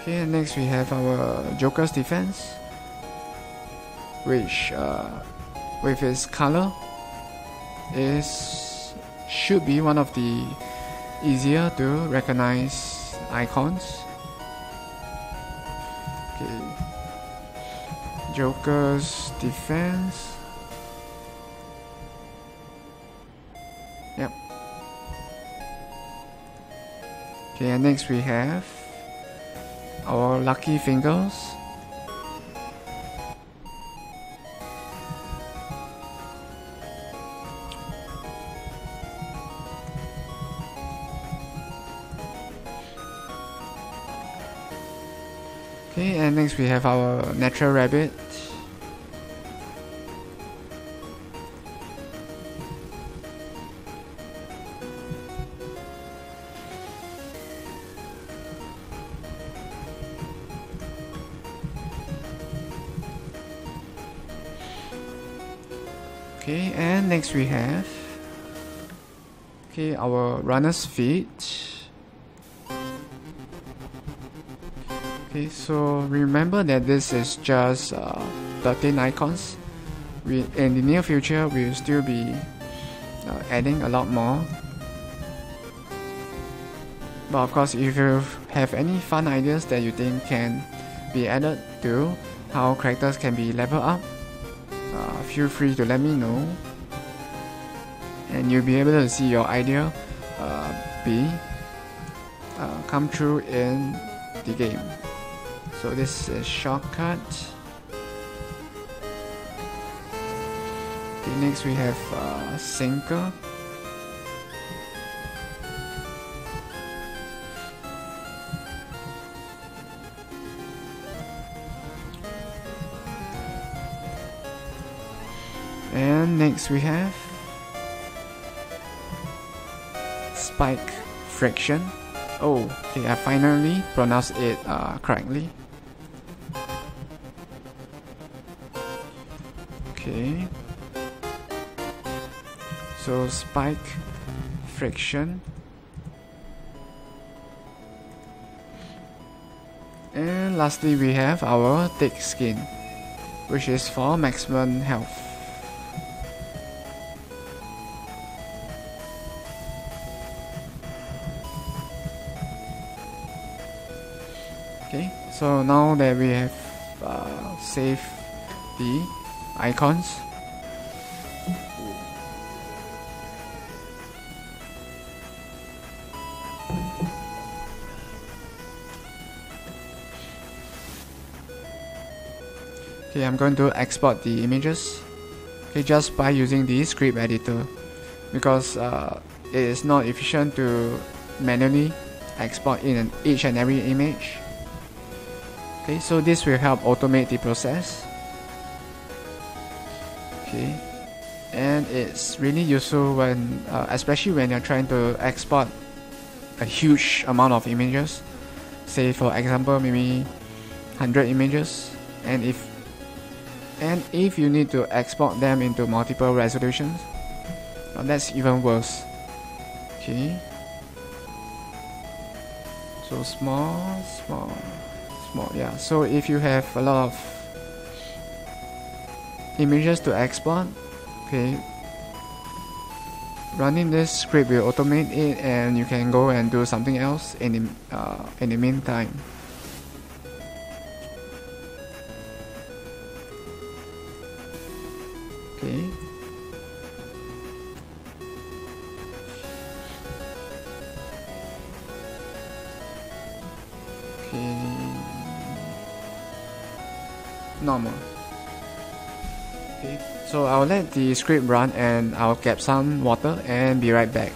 Okay, and next we have our Joker's defense, which with its color should be one of the easier to recognize icons. Okay, Joker's defense. Yep. Okay, and next we have our lucky fingers. Okay, and next we have our natural rabbit. Okay, and next we have our runner's feet. Okay, so remember that this is just 13 icons. In the near future, we will still be adding a lot more. But of course, if you have any fun ideas that you think can be added to how characters can be leveled up, feel free to let me know, and you'll be able to see your idea come true in the game. So this is shortcut. Okay, next we have sinker. And next we have spike friction. Oh, okay, I finally pronounced it correctly. Okay, so spike friction. And lastly we have our thick skin, which is for maximum health. Okay, so now that we have saved the icons, okay, I'm going to export the images, okay, just by using the script editor, because it is not efficient to manually export in each and every image. Okay, so this will help automate the process. Okay, and it's really useful when, especially when you're trying to export a huge amount of images, say for example maybe 100 images, and if you need to export them into multiple resolutions, that's even worse. Okay, so small, yeah. So if you have a lot of images to export, okay, running this script will automate it, and you can go and do something else in the meantime. Okay. Normal. Okay, so I'll let the script run and I'll get some water and be right back.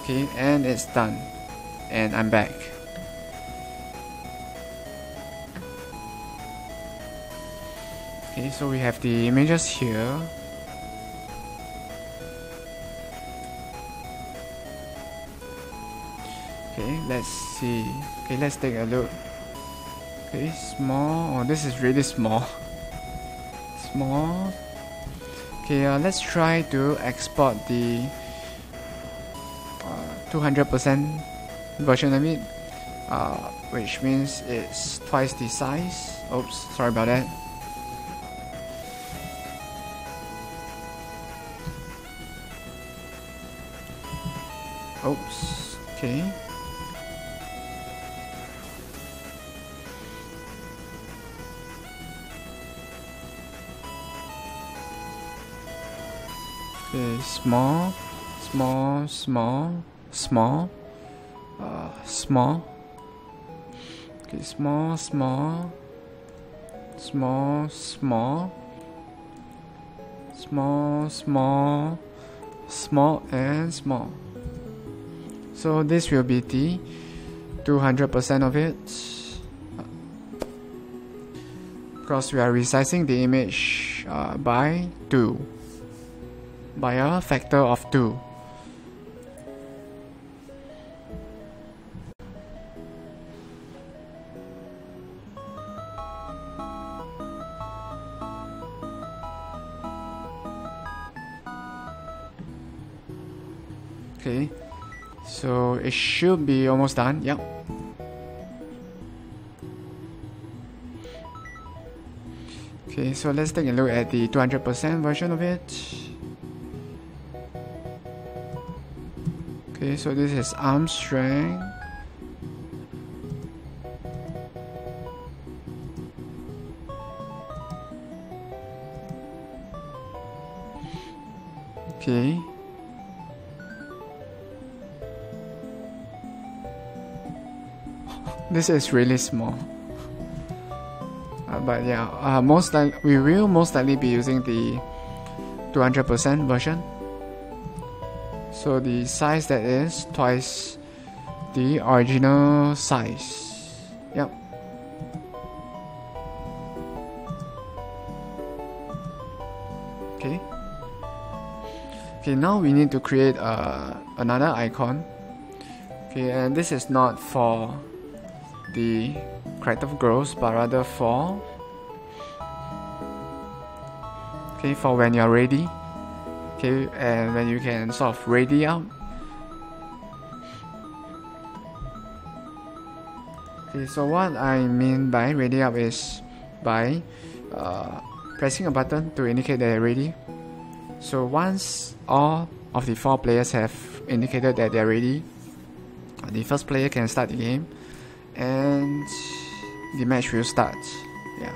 Okay, and it's done, and I'm back. Okay, so we have the images here. Okay, let's see. Okay, let's take a look. Okay, small. Oh, this is really small. Small. Okay, let's try to export the 200% version of it, which means it's twice the size. Oops, sorry about that. Oops, okay. Okay, small. Okay, small and small. So this will be the 200% of it, because we are resizing the image by a factor of 2. Okay, so it should be almost done. Yep. Okay, so let's take a look at the 200% version of it. Okay, so this is arm strength. Okay. This is really small, but yeah, we will most likely be using the 200% version. So the size that is twice the original size. Yep. Okay. Okay, now we need to create another icon. Okay, and this is not for the character growth, but rather for when you're ready. Okay, and when you can sort of ready out. Okay, so what I mean by ready up is by pressing a button to indicate that they're ready. So once all of the 4 players have indicated that they're ready, the first player can start the game and the match will start. Yeah.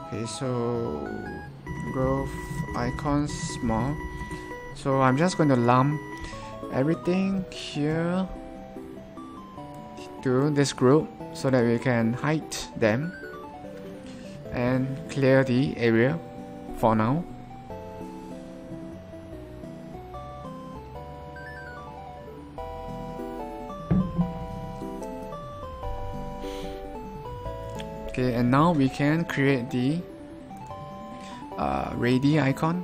Okay, so growth icons small. So I'm just going to lump everything here to this group so that we can hide them and clear the area for now. Okay, and now we can create the ready icon.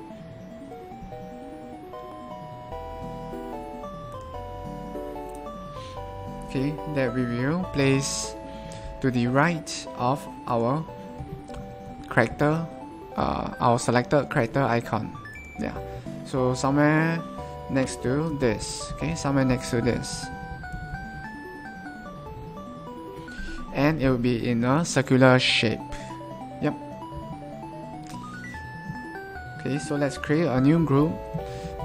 Okay, that we will place to the right of our character, our selected character icon. Yeah, so somewhere next to this. Okay, somewhere next to this, and it will be in a circular shape. Yep. Okay, so let's create a new group.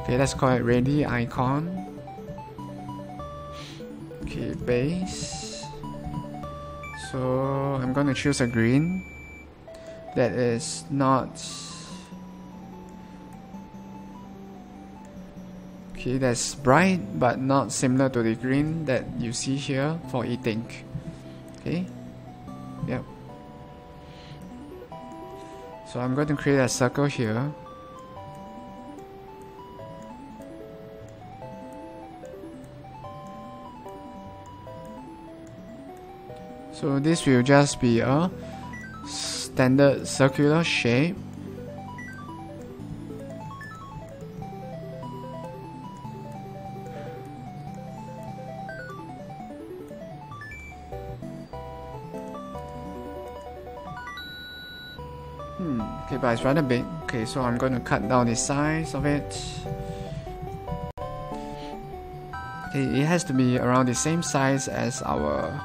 Okay, let's call it ready icon. Okay, base. So I'm gonna choose a green that is not okay, that's bright but not similar to the green that you see here for eating. Okay, yep. So I'm going to create a circle here. So this will just be a standard circular shape. Okay, but it's rather big. Okay, so I'm going to cut down the size of it. Okay, it has to be around the same size as our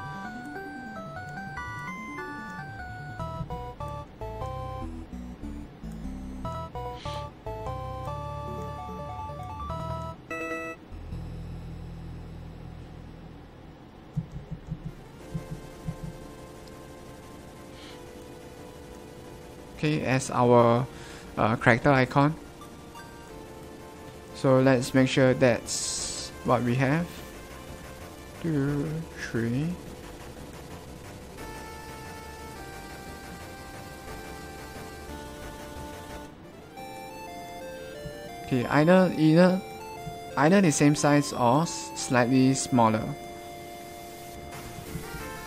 as our character icon. So let's make sure that's what we have. 2, 3. Okay, either the same size or slightly smaller,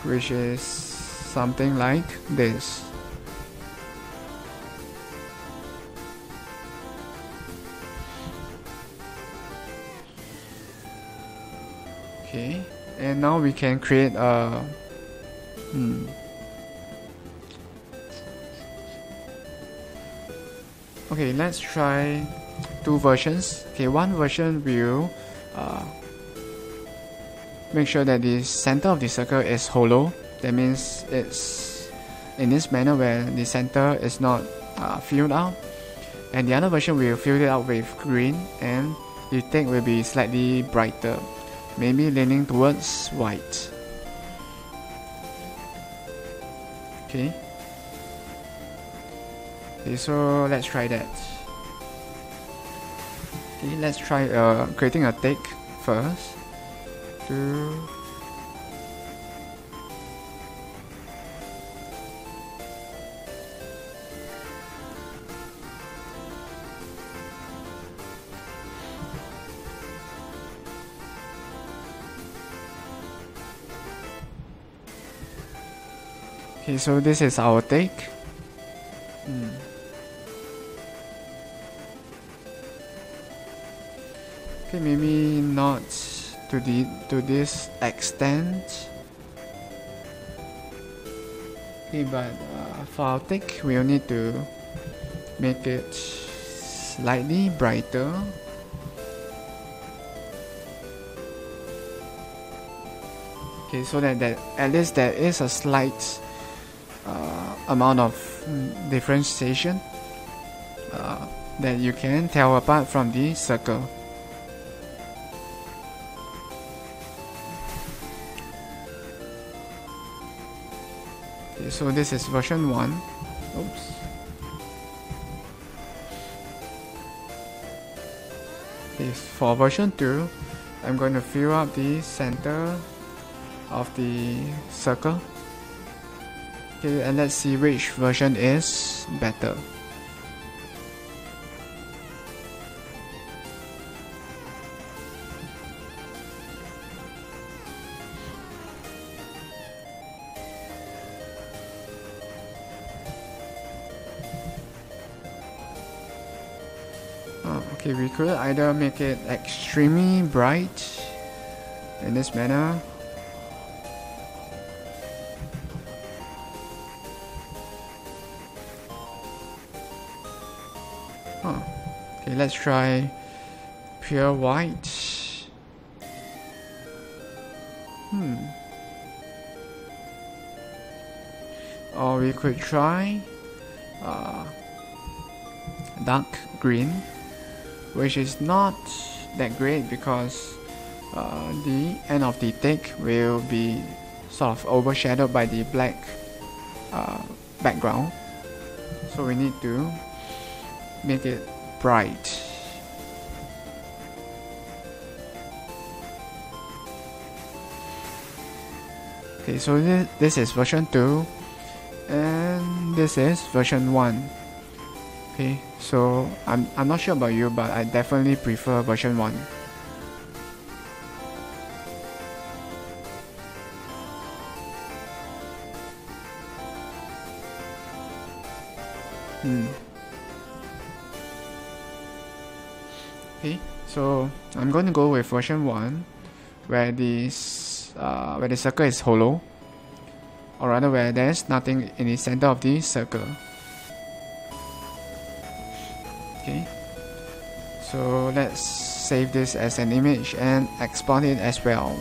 which is something like this. Okay, and now we can create a okay, let's try 2 versions. Okay, one version will make sure that the center of the circle is hollow. That means it's in this manner where the center is not filled out, and the other version will fill it out with green and the text will be slightly brighter, maybe leaning towards white. Okay, so let's try that. Okay, let's try creating a tick first. 2. Okay, so this is our take. Okay, maybe not to this extent. Okay, but for our take, we'll need to make it slightly brighter. Okay, so that at least there is a slight amount of differentiation that you can tell apart from the circle. Okay, so this is version 1. Oops. Okay, for version 2, I'm going to fill up the center of the circle. Okay, and let's see which version is better. Okay, we could either make it extremely bright in this manner, okay, let's try pure white. Or we could try dark green, which is not that great because the end of the tick will be sort of overshadowed by the black background, so we need to make it bright. Okay, so this is version 2 and this is version 1. Okay, so I'm not sure about you, but I definitely prefer version 1. Okay, so I'm going to go with version 1, where the circle is hollow, or rather where there's nothing in the center of the circle. Okay, so let's save this as an image and export it as well.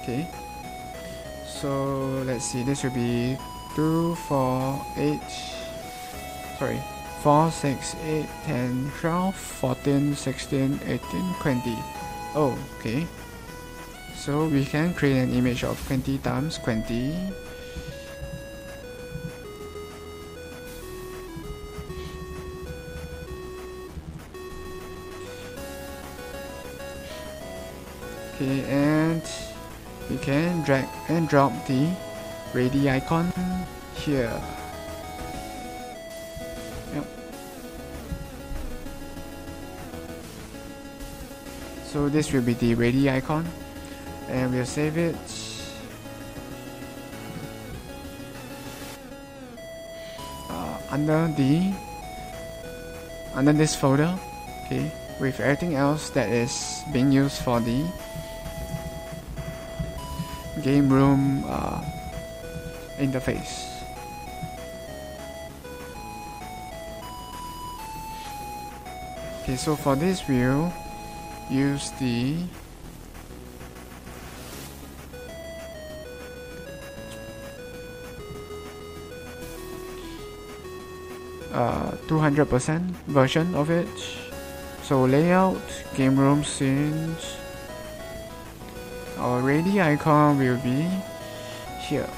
Okay, so let's see, this will be 2, 4, 8, sorry, 4, 6, 8, 10, 12, 14, 16, 18, 20. Oh, okay. So we can create an image of 20 times 20. Okay, and we can drag and drop the radii icon here. Yep. So this will be the radii icon, and we'll save it. Under this folder, okay, with everything else that is being used for the game room interface. Okay, so for this we'll use the uh, 200% version of it. So layout, game room scenes. Our radii icon will be here.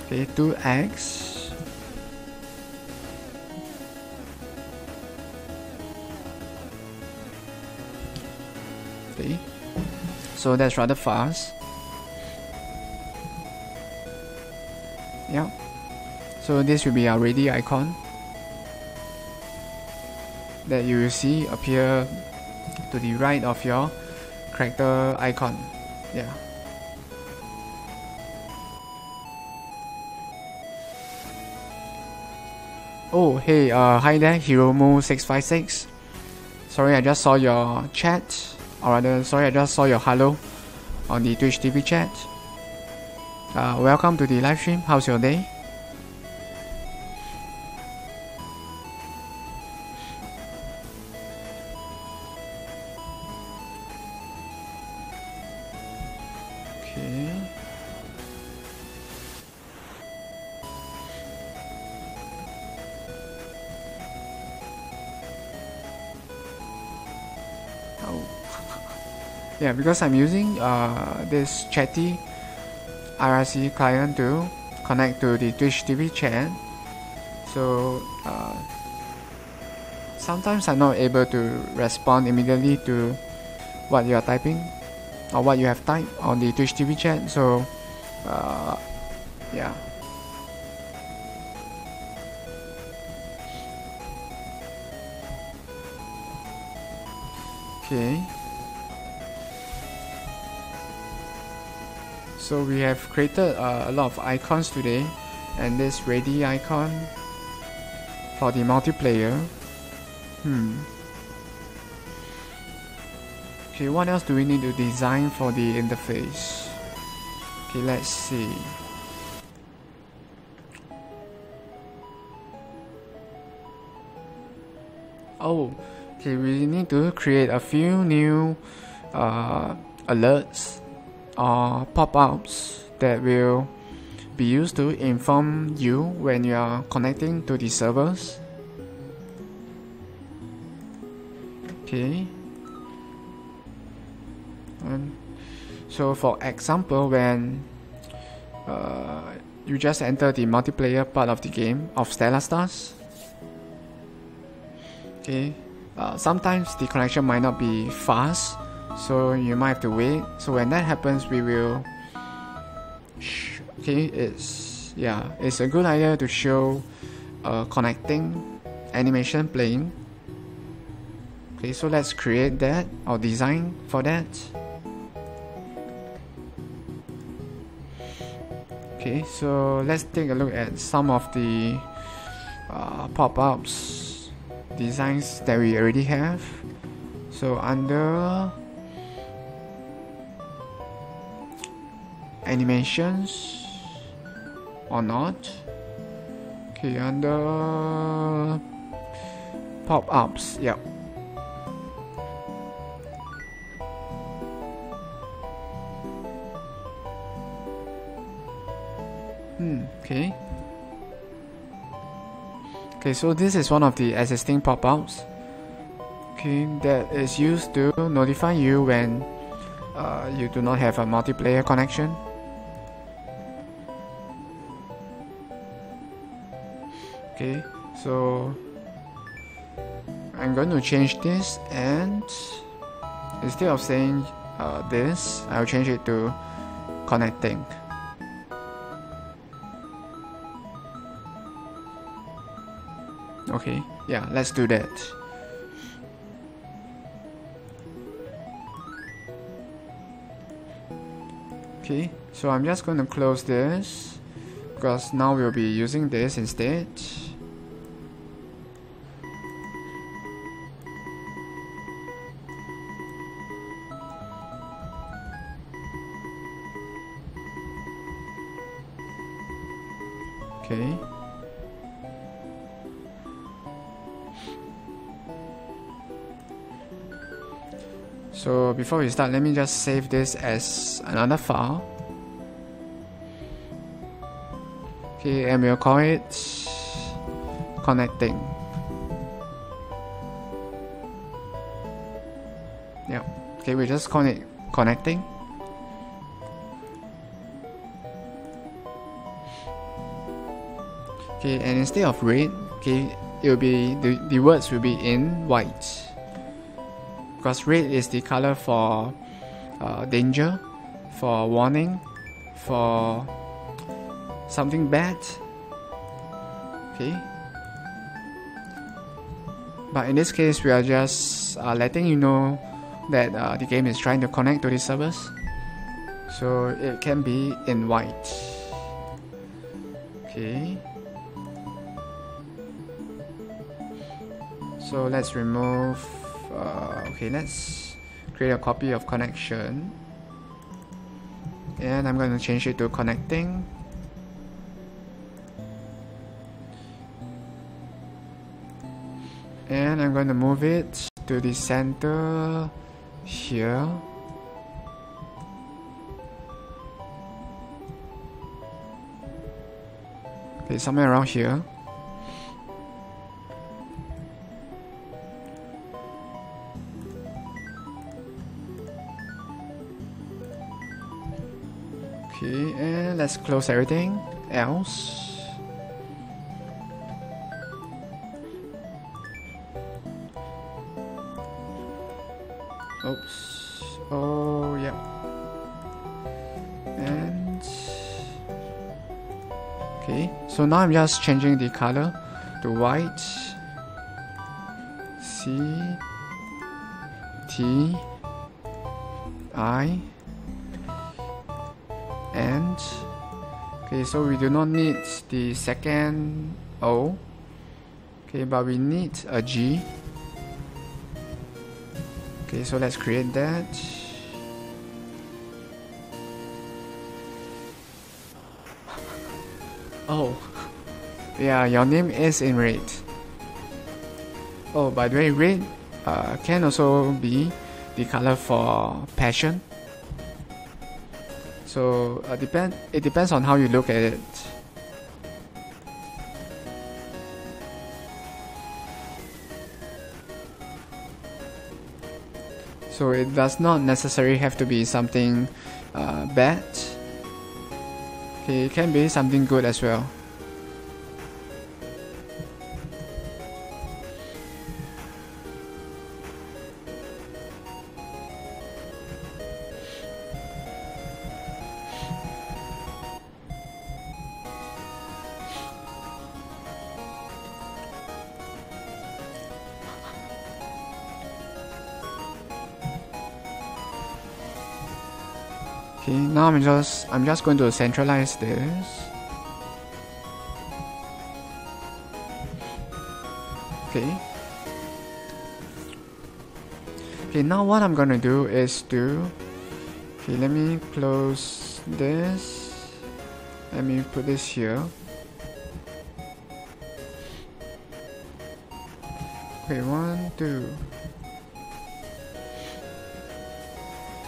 Okay, 2x. Okay, so that's rather fast. Yeah, so this will be our radii icon that you will see appear to the right of your character icon. Yeah. Oh, hey, hi there, Hiromu656. Sorry, I just saw your chat, or rather, sorry, I just saw your hello on the TwitchTV chat. Welcome to the live stream. How's your day? Yeah, because I'm using this chatty IRC client to connect to the TwitchTV chat. So sometimes I'm not able to respond immediately to what you are typing or what you have typed on the TwitchTV chat. So yeah. Okay. So we have created a lot of icons today, and this ready icon for the multiplayer. Okay, what else do we need to design for the interface? Okay, let's see. Oh, okay, we need to create a few new alerts or pop-ups that will be used to inform you when you are connecting to the servers. Okay. So for example, when you just enter the multiplayer part of the game of Stellar Stars, okay, sometimes the connection might not be fast, so you might have to wait. So when that happens, we will okay, it's a good idea to show connecting animation playing. Okay, so let's create that or design for that. Okay, so let's take a look at some of the pop-ups designs that we already have. So under animations or not, okay, under pop-ups, yeah. Okay. Okay, so this is one of the existing pop-ups. Okay, that is used to notify you when you do not have a multiplayer connection. Okay, so I'm going to change this, and instead of saying this, I'll change it to connecting. Okay, yeah, let's do that. Okay, so I'm just going to close this because now we'll be using this instead. Okay. So before we start, let me just save this as another file. Okay, and we'll call it connecting. Yeah. Okay, we just call it connecting. Okay, and instead of red, okay, it will be the words will be in white. Because red is the color for danger, for warning, for something bad. Okay. But in this case, we are just letting you know that the game is trying to connect to the servers. So it can be in white. Okay. So let's remove. Okay, let's create a copy of connection, and I'm going to change it to connecting. And I'm going to move it to the center here. Okay, somewhere around here. Okay, and let's close everything else. Oops. Oh, yeah. And okay, so now I'm just changing the color to white. C T I and okay, so we do not need the second O. Okay, but we need a G. Okay, so let's create that. Oh, yeah, your name is in red. Oh, by the way, red can also be the color for passion. So it depends on how you look at it. So it does not necessarily have to be something bad. Okay, it can be something good as well. Okay, now I'm just going to centralize this. Okay. Okay, now what I'm gonna do is okay, let me close this. Let me put this here. Okay, 1, 2.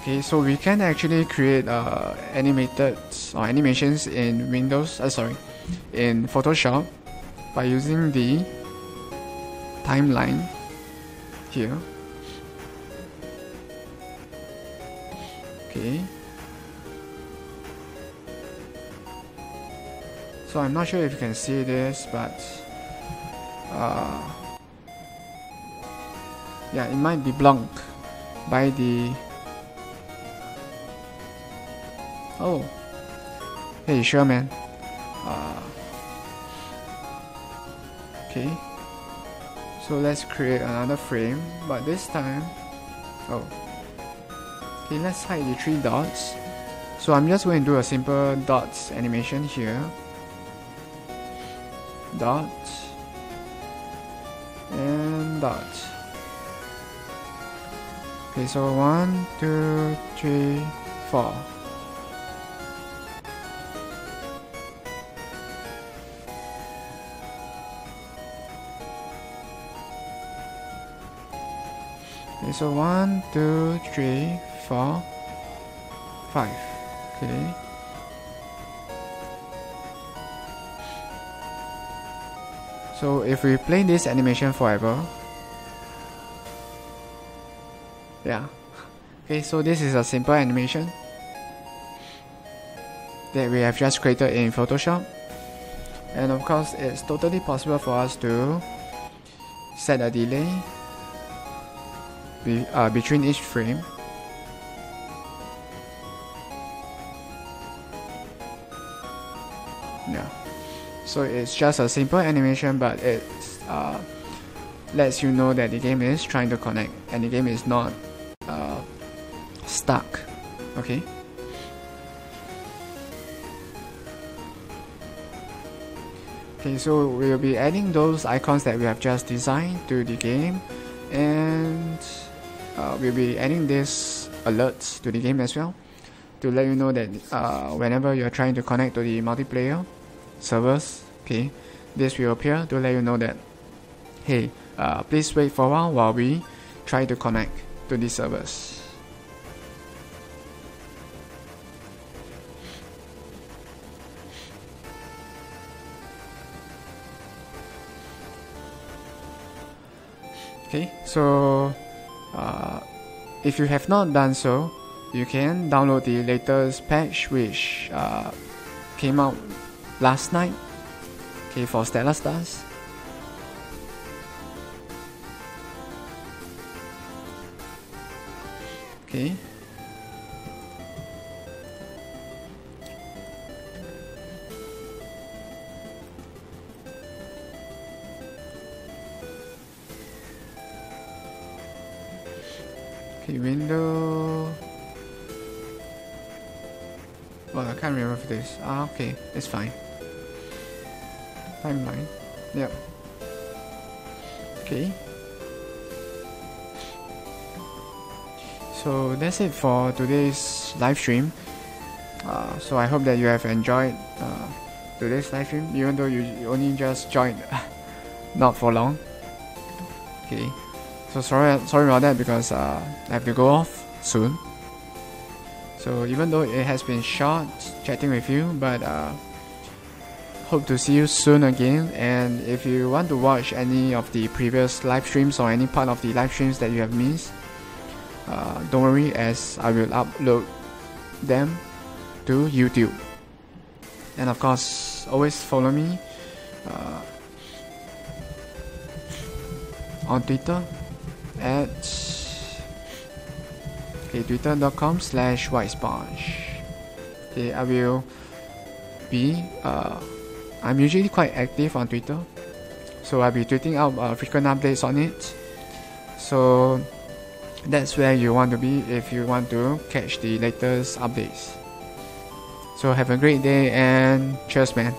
Okay, so we can actually create animated or animations in Windows. In Photoshop by using the timeline here. Okay. So I'm not sure if you can see this, but yeah, it might be blocked by the. Oh, hey, sure, man. Okay, so let's create another frame, but this time, oh, okay, let's hide the 3 dots. So I'm just going to do a simple dots animation here. Dot and dot. Okay, so 1, 2, 3, 4. Okay, so 1, 2, 3, 4, 5. Okay. So if we play this animation forever, yeah. Okay, so this is a simple animation that we have just created in Photoshop, and of course it's totally possible for us to set a delay between each frame. Yeah, so it's just a simple animation, but it lets you know that the game is trying to connect and the game is not stuck. Okay. Okay, so we'll be adding those icons that we have just designed to the game, and we'll be adding this alerts to the game as well to let you know that whenever you're trying to connect to the multiplayer servers, okay, this will appear to let you know that, hey, please wait for a while we try to connect to the servers. Okay, so if you have not done so, you can download the latest patch which came out last night, okay, for Stellar Stars. Okay. Okay, window. Well, I can't remember this. Okay, it's fine. Timeline. Yep. Okay. So that's it for today's live stream. So I hope that you have enjoyed today's live stream, even though you only just joined not for long. Okay. So sorry about that, because I have to go off soon. So even though it has been short chatting with you, but hope to see you soon again. And if you want to watch any of the previous live streams or any part of the live streams that you have missed, don't worry, as I will upload them to YouTube. And of course, always follow me on Twitter at twitter.com/whitesponge. Okay, I will be I'm usually quite active on Twitter, so I'll be tweeting out frequent updates on it. So that's where you want to be if you want to catch the latest updates. So have a great day and cheers, man.